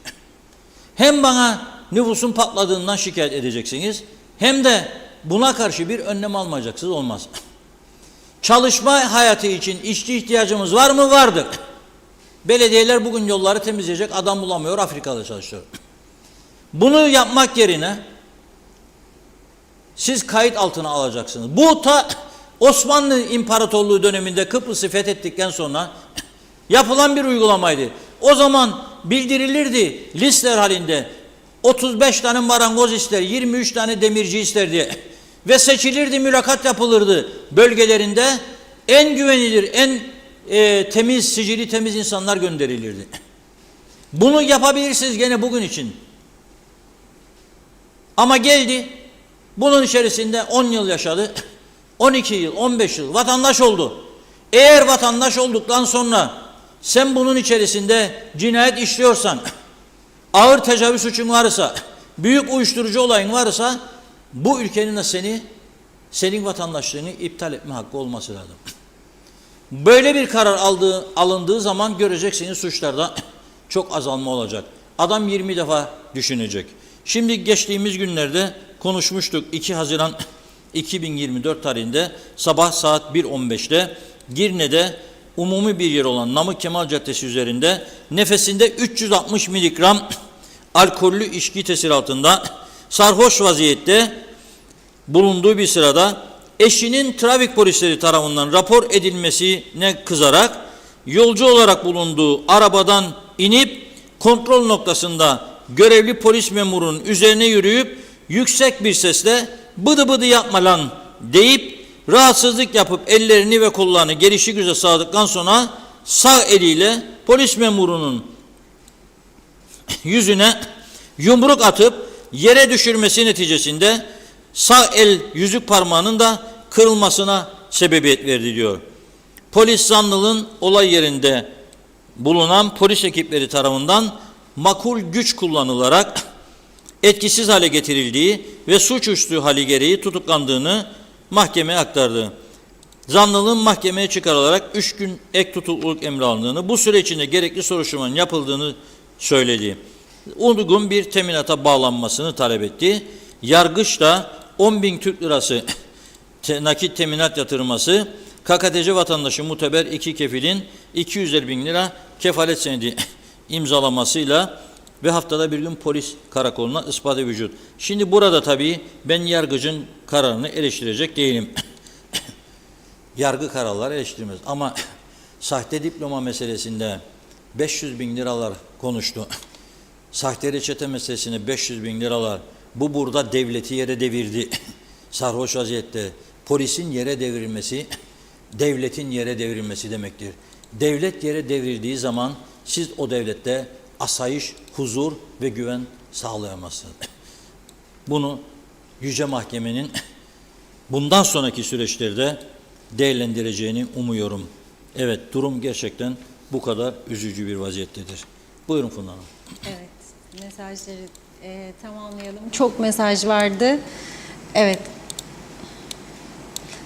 Hem bana nüfusun patladığından şikayet edeceksiniz. Hem de buna karşı bir önlem almayacaksınız, olmaz. Çalışma hayatı için işçi ihtiyacımız var mı? Vardır. Belediyeler bugün yolları temizleyecek adam bulamıyor, Afrika'da çalışıyor. Bunu yapmak yerine siz kayıt altına alacaksınız. Bu ta Osmanlı İmparatorluğu döneminde Kıbrıs'ı fethettikten sonra yapılan bir uygulamaydı. O zaman bildirilirdi listeler halinde 35 tane marangoz ister, 23 tane demirci ister diye. Ve seçilirdi, mülakat yapılırdı bölgelerinde. En güvenilir, en temiz, sicili temiz insanlar gönderilirdi. Bunu yapabilirsiniz gene bugün için. Ama geldi, bunun içerisinde 10 yıl yaşadı, 12 yıl, 15 yıl vatandaş oldu. Eğer vatandaş olduktan sonra sen bunun içerisinde cinayet işliyorsan, ağır tecavüz suçun varsa, büyük uyuşturucu olayın varsa, bu ülkenin de senin vatandaşlığını iptal etme hakkı olması lazım. Böyle bir karar alındığı zaman göreceksiniz suçlarda çok azalma olacak. Adam 20 defa düşünecek. Şimdi geçtiğimiz günlerde konuşmuştuk. 2 Haziran 2024 tarihinde sabah saat 1.15'te Girne'de umumi bir yer olan Namık Kemal Caddesi üzerinde nefesinde 360 miligram alkollü içki tesiri altında sarhoş vaziyette bulunduğu bir sırada eşinin trafik polisleri tarafından rapor edilmesine kızarak yolcu olarak bulunduğu arabadan inip kontrol noktasında görevli polis memurunun üzerine yürüyüp yüksek bir sesle bıdı bıdı yapma lan deyip rahatsızlık yapıp ellerini ve kollarını gelişigüze sağdıktan sonra sağ eliyle polis memurunun yüzüne yumruk atıp yere düşürmesi neticesinde sağ el yüzük parmağının da kırılmasına sebebiyet verdi diyor. Polis zanlının olay yerinde bulunan polis ekipleri tarafından makul güç kullanılarak etkisiz hale getirildiği ve suçüstü hali gereği tutuklandığını mahkemeye aktardı. Zanlının mahkemeye çıkarılarak 3 gün ek tutukluluk emri alındığını, bu süre içinde gerekli soruşturmanın yapıldığını söyledi. Uygun bir teminata bağlanmasını talep etti. Yargıç da 10.000 Türk lirası nakit teminat yatırılması, KKTC vatandaşı muteber 2 kefilin 250.000 lira kefalet senedi imzalamasıyla ve haftada bir gün polis karakoluna ispat-ı vücut. Şimdi burada tabii ben yargıcın kararını eleştirecek değilim. Yargı kararları eleştirmez. Ama sahte diploma meselesinde 500.000 liralar konuştu. Sahte reçete meselesine 500.000 liralar. Bu burada devleti yere devirdi. Sarhoş vaziyette. Polisin yere devrilmesi, devletin yere devrilmesi demektir. Devlet yere devrildiği zaman siz o devlette asayiş, huzur ve güven sağlayamazsınız. Bunu Yüce Mahkemenin bundan sonraki süreçlerde değerlendireceğini umuyorum. Evet, durum gerçekten bu kadar üzücü bir vaziyettedir. Buyurun Funda Hanım. Evet, mesajları tamamlayalım. Çok mesaj vardı. Evet.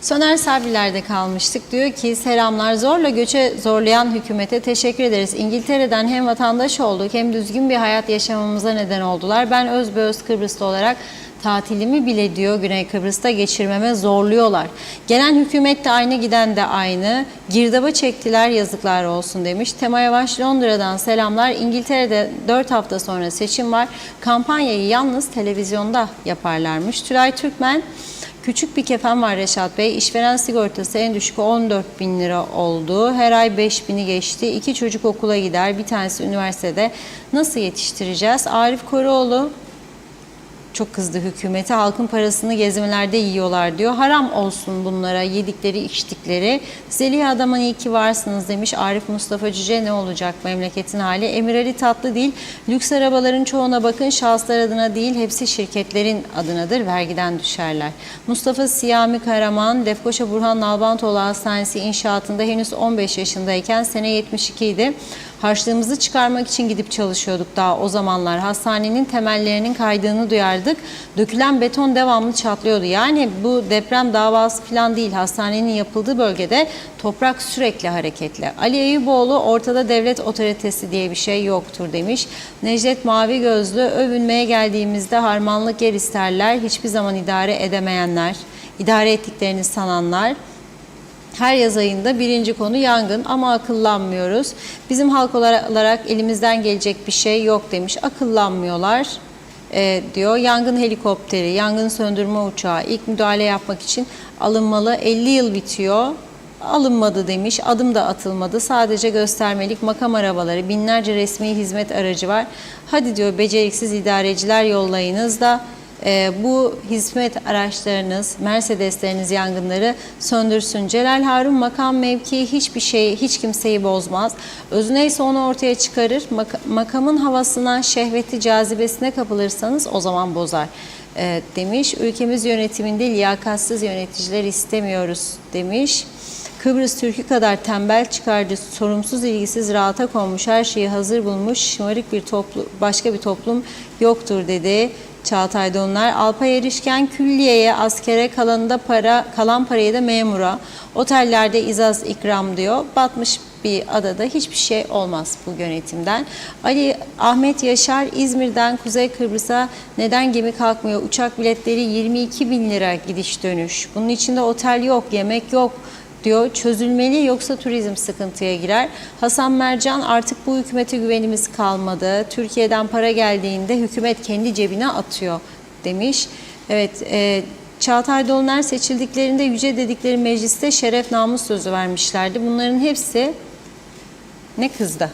Soner Sabriler'de kalmıştık. Diyor ki selamlar, zorla göçe zorlayan hükümete teşekkür ederiz. İngiltere'den hem vatandaş olduk hem düzgün bir hayat yaşamamıza neden oldular. Ben özbeöz Kıbrıslı olarak tatilimi bile diyor Güney Kıbrıs'ta geçirmeme zorluyorlar. Gelen hükümet de aynı, giden de aynı. Girdaba çektiler, yazıklar olsun demiş. Tema Yavaş Londra'dan selamlar. İngiltere'de 4 hafta sonra seçim var. Kampanyayı yalnız televizyonda yaparlarmış. Tülay Türkmen, küçük bir kefen var Reşat Bey. İşveren sigortası en düşük 14.000 lira oldu. Her ay 5.000'i geçti. 2 çocuk okula gider. Bir tanesi üniversitede. Nasıl yetiştireceğiz? Arif Koruoğlu çok kızdı hükümete. Halkın parasını gezmelerde yiyorlar diyor. Haram olsun bunlara yedikleri, içtikleri. Zeliha Adaman iyi ki varsınız demiş. Arif Mustafa Cüce, ne olacak memleketin hali? Emir Ali Tatlıdil, lüks arabaların çoğuna bakın, şahıslar adına değil, hepsi şirketlerin adınadır, vergiden düşerler. Mustafa Siyami Karaman, Lefkoşa Burhan Nalbantoğlu Hastanesi inşaatında henüz 15 yaşındayken, sene 72 idi. Harçlığımızı çıkarmak için gidip çalışıyorduk daha o zamanlar. Hastanenin temellerinin kaydığını duyardık. Dökülen beton devamlı çatlıyordu. Yani bu deprem davası falan değil. Hastanenin yapıldığı bölgede toprak sürekli hareketli. Ali Eyüboğlu ortada devlet otoritesi diye bir şey yoktur demiş. Necdet Mavi Gözlü övünmeye geldiğimizde harmanlık yer isterler. Hiçbir zaman idare edemeyenler, idare ettiklerini sananlar. Her yaz ayında birinci konu yangın ama akıllanmıyoruz. Bizim halk olarak elimizden gelecek bir şey yok demiş. Akıllanmıyorlar diyor. Yangın helikopteri, yangın söndürme uçağı ilk müdahale yapmak için alınmalı. 50 yıl bitiyor. Alınmadı demiş. Adım da atılmadı. Sadece göstermelik makam arabaları, binlerce resmi hizmet aracı var. Hadi diyor beceriksiz idareciler yollayınız da bu hizmet araçlarınız, Mercedesleriniz yangınları söndürsün. Celal Harun makam mevki hiç kimseyi bozmaz. Özü neyse onu ortaya çıkarır. Makamın havasına, şehveti, cazibesine kapılırsanız o zaman bozar demiş. Ülkemiz yönetiminde liyakatsız yöneticiler istemiyoruz demiş. Kıbrıs Türk'ü kadar tembel çıkarcı, sorumsuz, ilgisiz, rahata konmuş, her şeyi hazır bulmuş, şımarık başka bir toplum yoktur dedi. Çağatay Donlar, Alpay Erişken külliyeye, askere, kalan parayı da memura, otellerde izaz ikram diyor. Batmış bir adada hiçbir şey olmaz bu yönetimden. Ahmet Yaşar, İzmir'den Kuzey Kıbrıs'a neden gemi kalkmıyor? Uçak biletleri 22 bin lira gidiş dönüş. Bunun içinde otel yok, yemek yok diyor. Çözülmeli yoksa turizm sıkıntıya girer. Hasan Mercan, artık bu hükümete güvenimiz kalmadı. Türkiye'den para geldiğinde hükümet kendi cebine atıyor demiş. Evet, Çağatay Dolunay seçildiklerinde yüce dedikleri mecliste şeref namus sözü vermişlerdi. Bunların hepsi ne kızdı?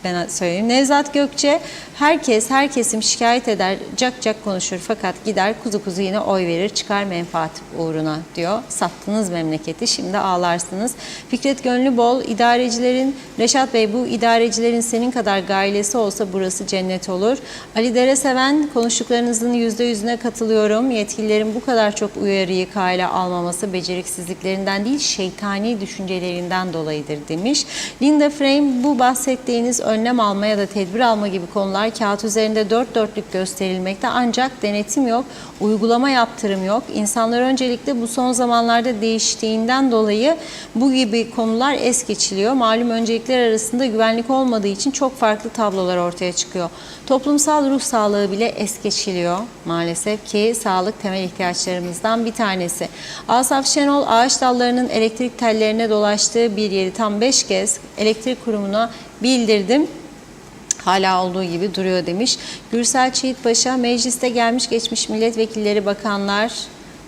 Ben söyleyeyim. Nevzat Gökçe, her kesim şikayet eder, cak konuşur fakat gider kuzu yine oy verir, çıkar menfaat uğruna diyor. Sattınız memleketi, şimdi ağlarsınız. Fikret Gönlübol, Reşat Bey bu idarecilerin senin kadar gailesi olsa burası cennet olur. Ali Dereseven, konuştuklarınızın %100'üne katılıyorum. Yetkililerin bu kadar çok uyarıyı kale almaması beceriksizliklerinden değil, şeytani düşüncelerinden dolayıdır demiş. Linda Frame, bu bahsettiğiniz önlem alma ya da tedbir alma gibi konular kağıt üzerinde dört dörtlük gösterilmekte ancak denetim yok, uygulama yaptırım yok. İnsanlar öncelikle bu son zamanlarda değiştiğinden dolayı bu gibi konular es geçiliyor. Malum öncelikler arasında güvenlik olmadığı için çok farklı tablolar ortaya çıkıyor. Toplumsal ruh sağlığı bile es geçiliyor maalesef ki sağlık temel ihtiyaçlarımızdan bir tanesi. Asaf Şenol, ağaç dallarının elektrik tellerine dolaştığı bir yeri tam 5 kez elektrik kurumuna bildirdim. Hala olduğu gibi duruyor demiş. Gürsel Çiğitpaşa, mecliste gelmiş geçmiş milletvekilleri, bakanlar,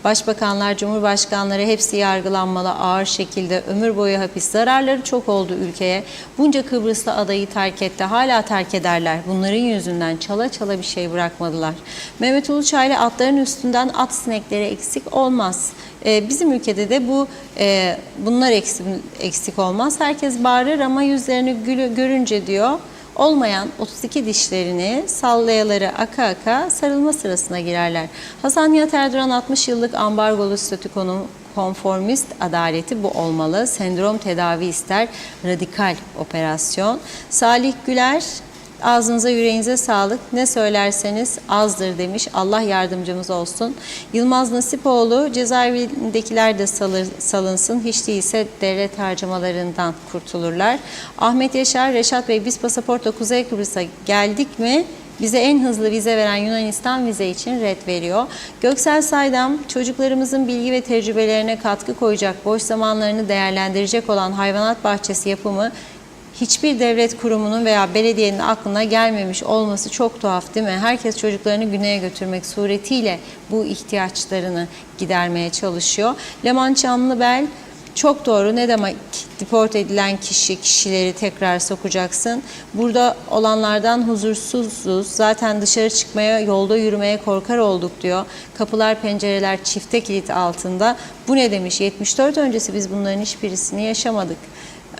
başbakanlar, cumhurbaşkanları hepsi yargılanmalı ağır şekilde, ömür boyu hapis. Zararları çok oldu ülkeye. Bunca Kıbrıslı adayı terk etti. Hala terk ederler. Bunların yüzünden çala bir şey bırakmadılar. Mehmet Uluçaylı, atların üstünden at sinekleri eksik olmaz. Bizim ülkede de bunlar eksik olmaz. Herkes bağırır ama yüzlerini görünce diyor, olmayan 32 dişlerini sallayaları aka sarılma sırasına girerler. Hasan Nihat Erduran, 60 yıllık ambargolu statü konformist adaleti bu olmalı. Sendrom tedavi ister, radikal operasyon. Salih Güler, ağzınıza yüreğinize sağlık, ne söylerseniz azdır demiş. Allah yardımcımız olsun. Yılmaz Nasipoğlu, cezaevindekiler de salınsın, hiç değilse devlet harcamalarından kurtulurlar. Ahmet Yaşar, Reşat Bey, biz pasaportla Kuzey Kıbrıs'a geldik mi bize en hızlı vize veren Yunanistan vize için ret veriyor. Göksel Saydam, çocuklarımızın bilgi ve tecrübelerine katkı koyacak, boş zamanlarını değerlendirecek olan hayvanat bahçesi yapımı hiçbir devlet kurumunun veya belediyenin aklına gelmemiş olması çok tuhaf değil mi? Herkes çocuklarını güneye götürmek suretiyle bu ihtiyaçlarını gidermeye çalışıyor. Leman Çamlıbel, çok doğru, ne demek deport edilen kişileri tekrar sokacaksın. Burada olanlardan huzursuzuz. Zaten dışarı çıkmaya, yolda yürümeye korkar olduk diyor. Kapılar, pencereler çifte kilit altında. Bu ne demiş? 74 öncesi biz bunların hiçbirisini yaşamadık.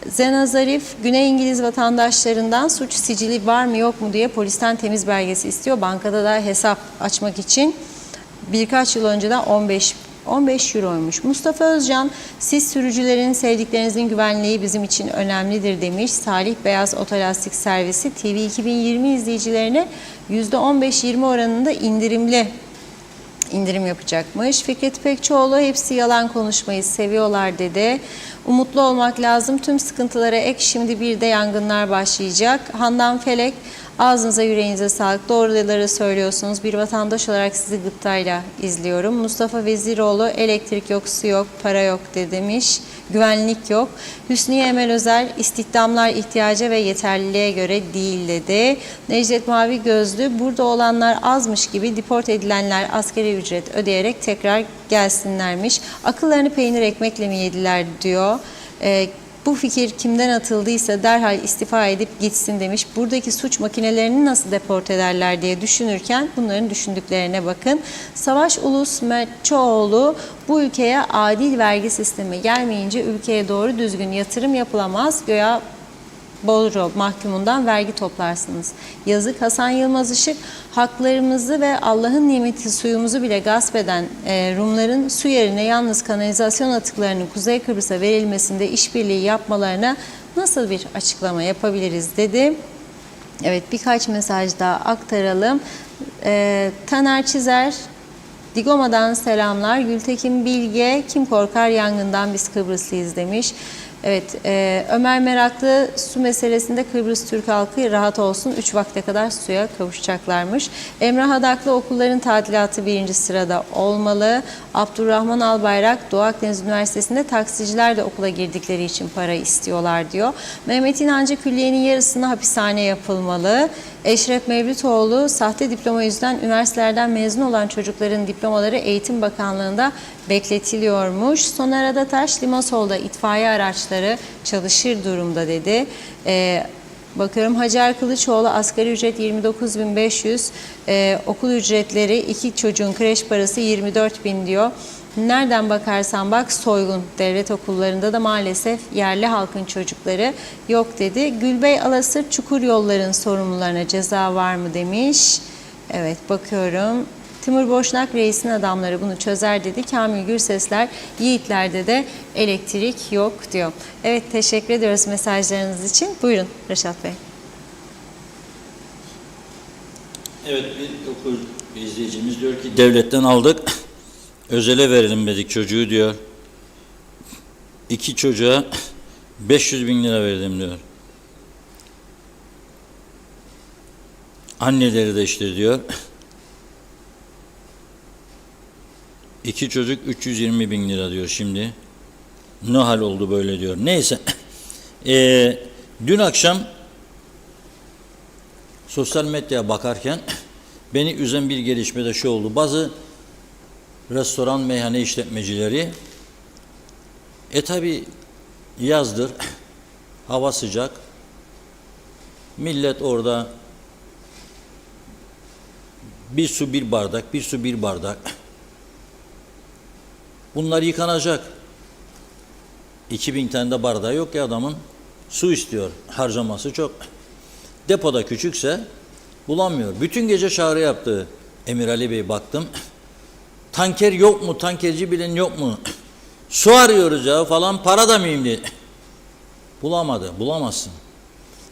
Zena Zarif, Güney İngiliz vatandaşlarından suç sicili var mı yok mu diye polisten temiz belgesi istiyor. Bankada da hesap açmak için birkaç yıl önceden 15 euroymuş. Mustafa Özcan, siz sürücülerin, sevdiklerinizin güvenliği bizim için önemlidir demiş. Salih Beyaz Otolastik Servisi TV 2020 izleyicilerine %15-20 oranında indirim yapacakmış. Fikret Pekçioğlu, hepsi yalan konuşmayı seviyorlar dedi. Umutlu olmak lazım. Tüm sıkıntılara ek şimdi bir de yangınlar başlayacak. Handan Felek, ağzınıza yüreğinize sağlık. Doğruları söylüyorsunuz. Bir vatandaş olarak sizi gıptayla izliyorum. Mustafa Veziroğlu, elektrik yok, su yok, para yok demiş. Güvenlik yok. Hüsniye Emel Özel, istihdamlar ihtiyaca ve yeterliliğe göre değil dedi. Necdet Mavi Gözlü, burada olanlar azmış gibi deport edilenler asgari ücret ödeyerek tekrar gelsinlermiş. Akıllarını peynir ekmekle mi yediler diyor. Bu fikir kimden atıldıysa derhal istifa edip gitsin demiş. Buradaki suç makinelerini nasıl deport ederler diye düşünürken bunların düşündüklerine bakın. Savaş Ulus Mertçoğlu, bu ülkeye adil vergi sistemi gelmeyince ülkeye doğru düzgün yatırım yapılamaz. Göya Bodrum mahkumundan vergi toplarsınız. Yazık. Hasan Yılmaz Işık, haklarımızı ve Allah'ın nimeti suyumuzu bile gasp eden Rumların su yerine yalnız kanalizasyon atıklarının Kuzey Kıbrıs'a verilmesinde işbirliği yapmalarına nasıl bir açıklama yapabiliriz dedi. Evet, birkaç mesaj daha aktaralım. Taner Çizer, Digoma'dan selamlar. Gültekin Bilge, kim korkar yangından, biz Kıbrıslıyız demiş. Evet, Ömer Meraklı, su meselesinde Kıbrıs Türk halkı rahat olsun, 3 vakte kadar suya kavuşacaklarmış. Emrah Adaklı, okulların tadilatı 1. sırada olmalı. Abdurrahman Albayrak, Doğu Akdeniz Üniversitesi'nde taksiciler de okula girdikleri için para istiyorlar diyor. Mehmet İnancı, külliyenin yarısına hapishane yapılmalı. Eşref Mevlütoğlu, sahte diploma yüzünden üniversitelerden mezun olan çocukların diplomaları Eğitim Bakanlığı'nda bekletiliyormuş. Soner Adataş, Limasol'da itfaiye araçları çalışır durumda dedi. Bakıyorum, Hacer Kılıçoğlu, asgari ücret 29.500, okul ücretleri, 2 çocuğun kreş parası 24.000 diyor. Nereden bakarsan bak soygun. Devlet okullarında da maalesef yerli halkın çocukları yok dedi. Gülbey Alasır, çukur yolların sorumlularına ceza var mı demiş. Evet, bakıyorum. Timur Boşnak, reisin adamları bunu çözer dedi. Kamil Gürsesler, yiğitlerde de elektrik yok diyor. Evet, teşekkür ediyoruz mesajlarınız için. Buyurun Reşat Bey. Evet, bir okur izleyicimiz diyor ki devletten aldık, özele verelim dedik çocuğu diyor. 2 çocuğa 500.000 lira verdim diyor. Anneleri de işte diyor. 2 çocuk 320.000 lira diyor şimdi. Ne hal oldu böyle diyor. Neyse. Dün akşam sosyal medyaya bakarken beni üzen bir gelişme de şu oldu. Bazı restoran, meyhane işletmecileri tabi yazdır, hava sıcak, millet orada bir su bir bardak, bir su bir bardak. Bunlar yıkanacak. 2000 tane de bardağı yok ya adamın. Su istiyor. Harcaması çok. Depoda küçükse bulamıyor. Bütün gece çağrı yaptı Emir Ali Bey, baktım. Tanker yok mu? Tankerci bilen yok mu? Su arıyoruz ya falan, para da mıyım diye. Bulamadı. Bulamazsın.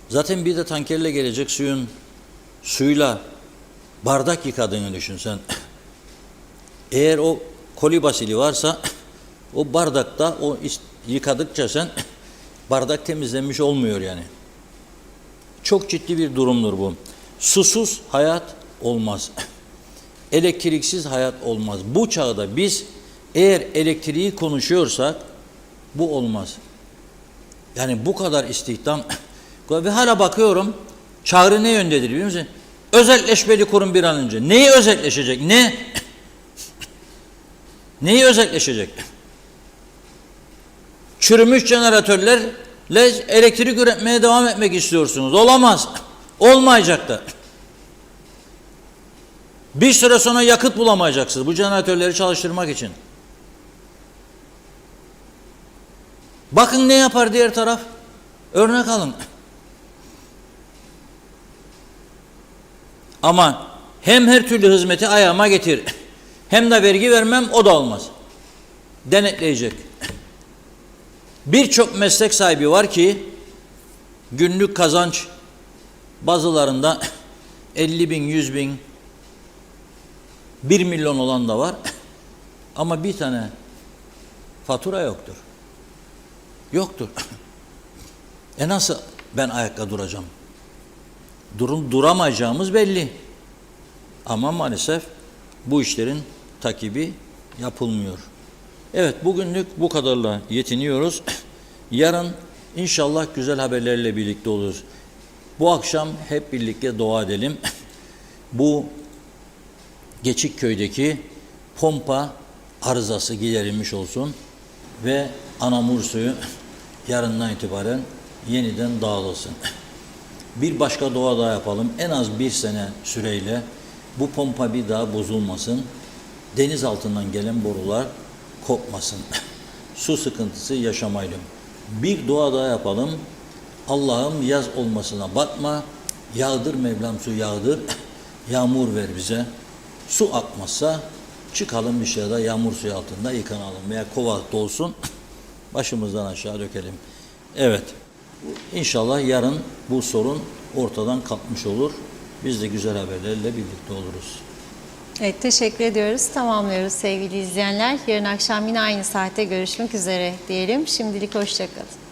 Zaten bir de tankerle gelecek suyla bardak yıkadığını düşünsen. Eğer o kolibasili varsa o bardakta o yıkadıkça sen bardak temizlenmiş olmuyor yani. Çok ciddi bir durumdur bu. Susuz hayat olmaz. Elektriksiz hayat olmaz. Bu çağda biz eğer elektriği konuşuyorsak bu olmaz. Yani bu kadar istihdam ve hala bakıyorum, çağrı ne yöndedir biliyor musun? Özelleşmeli kurum bir an önce. Neyi özelleşecek? Ne? Neyi özelleşecek? Çürümüş jeneratörlerle elektrik üretmeye devam etmek istiyorsunuz. Olamaz. Olmayacak da. Bir süre sonra yakıt bulamayacaksınız bu jeneratörleri çalıştırmak için. Bakın ne yapar diğer taraf. Örnek alın. Ama hem her türlü hizmeti ayağıma getir, hem de vergi vermem, o da olmaz. denetleyecek. Birçok meslek sahibi var ki günlük kazanç bazılarında 50 bin, 100 bin, 1 milyon olan da var. Ama bir tane fatura yoktur. Yoktur. Nasıl ben ayakta duracağım? Duramayacağımız belli. Ama maalesef bu işlerin takibi yapılmıyor. Evet, bugünlük bu kadarla yetiniyoruz. Yarın inşallah güzel haberlerle birlikte oluruz. Bu akşam hep birlikte dua edelim. Bu Geçikköy'deki pompa arızası giderilmiş olsun ve Anamur suyu yarından itibaren yeniden dağılasın. Bir başka dua daha yapalım. En az 1 sene süreyle bu pompa bir daha bozulmasın. Deniz altından gelen borular kopmasın. Su sıkıntısı yaşamayalım. Bir dua daha yapalım. Allah'ım yaz olmasına bakma. Yağdır Mevlam, su yağdır. Yağmur ver bize. Su akmazsa çıkalım dışarıda yağmur suyu altında yıkanalım veya kova dolsun. Başımızdan aşağı dökelim. Evet. İnşallah yarın bu sorun ortadan kalkmış olur. Biz de güzel haberlerle birlikte oluruz. Evet, teşekkür ediyoruz. Tamamlıyoruz sevgili izleyenler. Yarın akşam yine aynı saatte görüşmek üzere diyelim. Şimdilik hoşça kalın.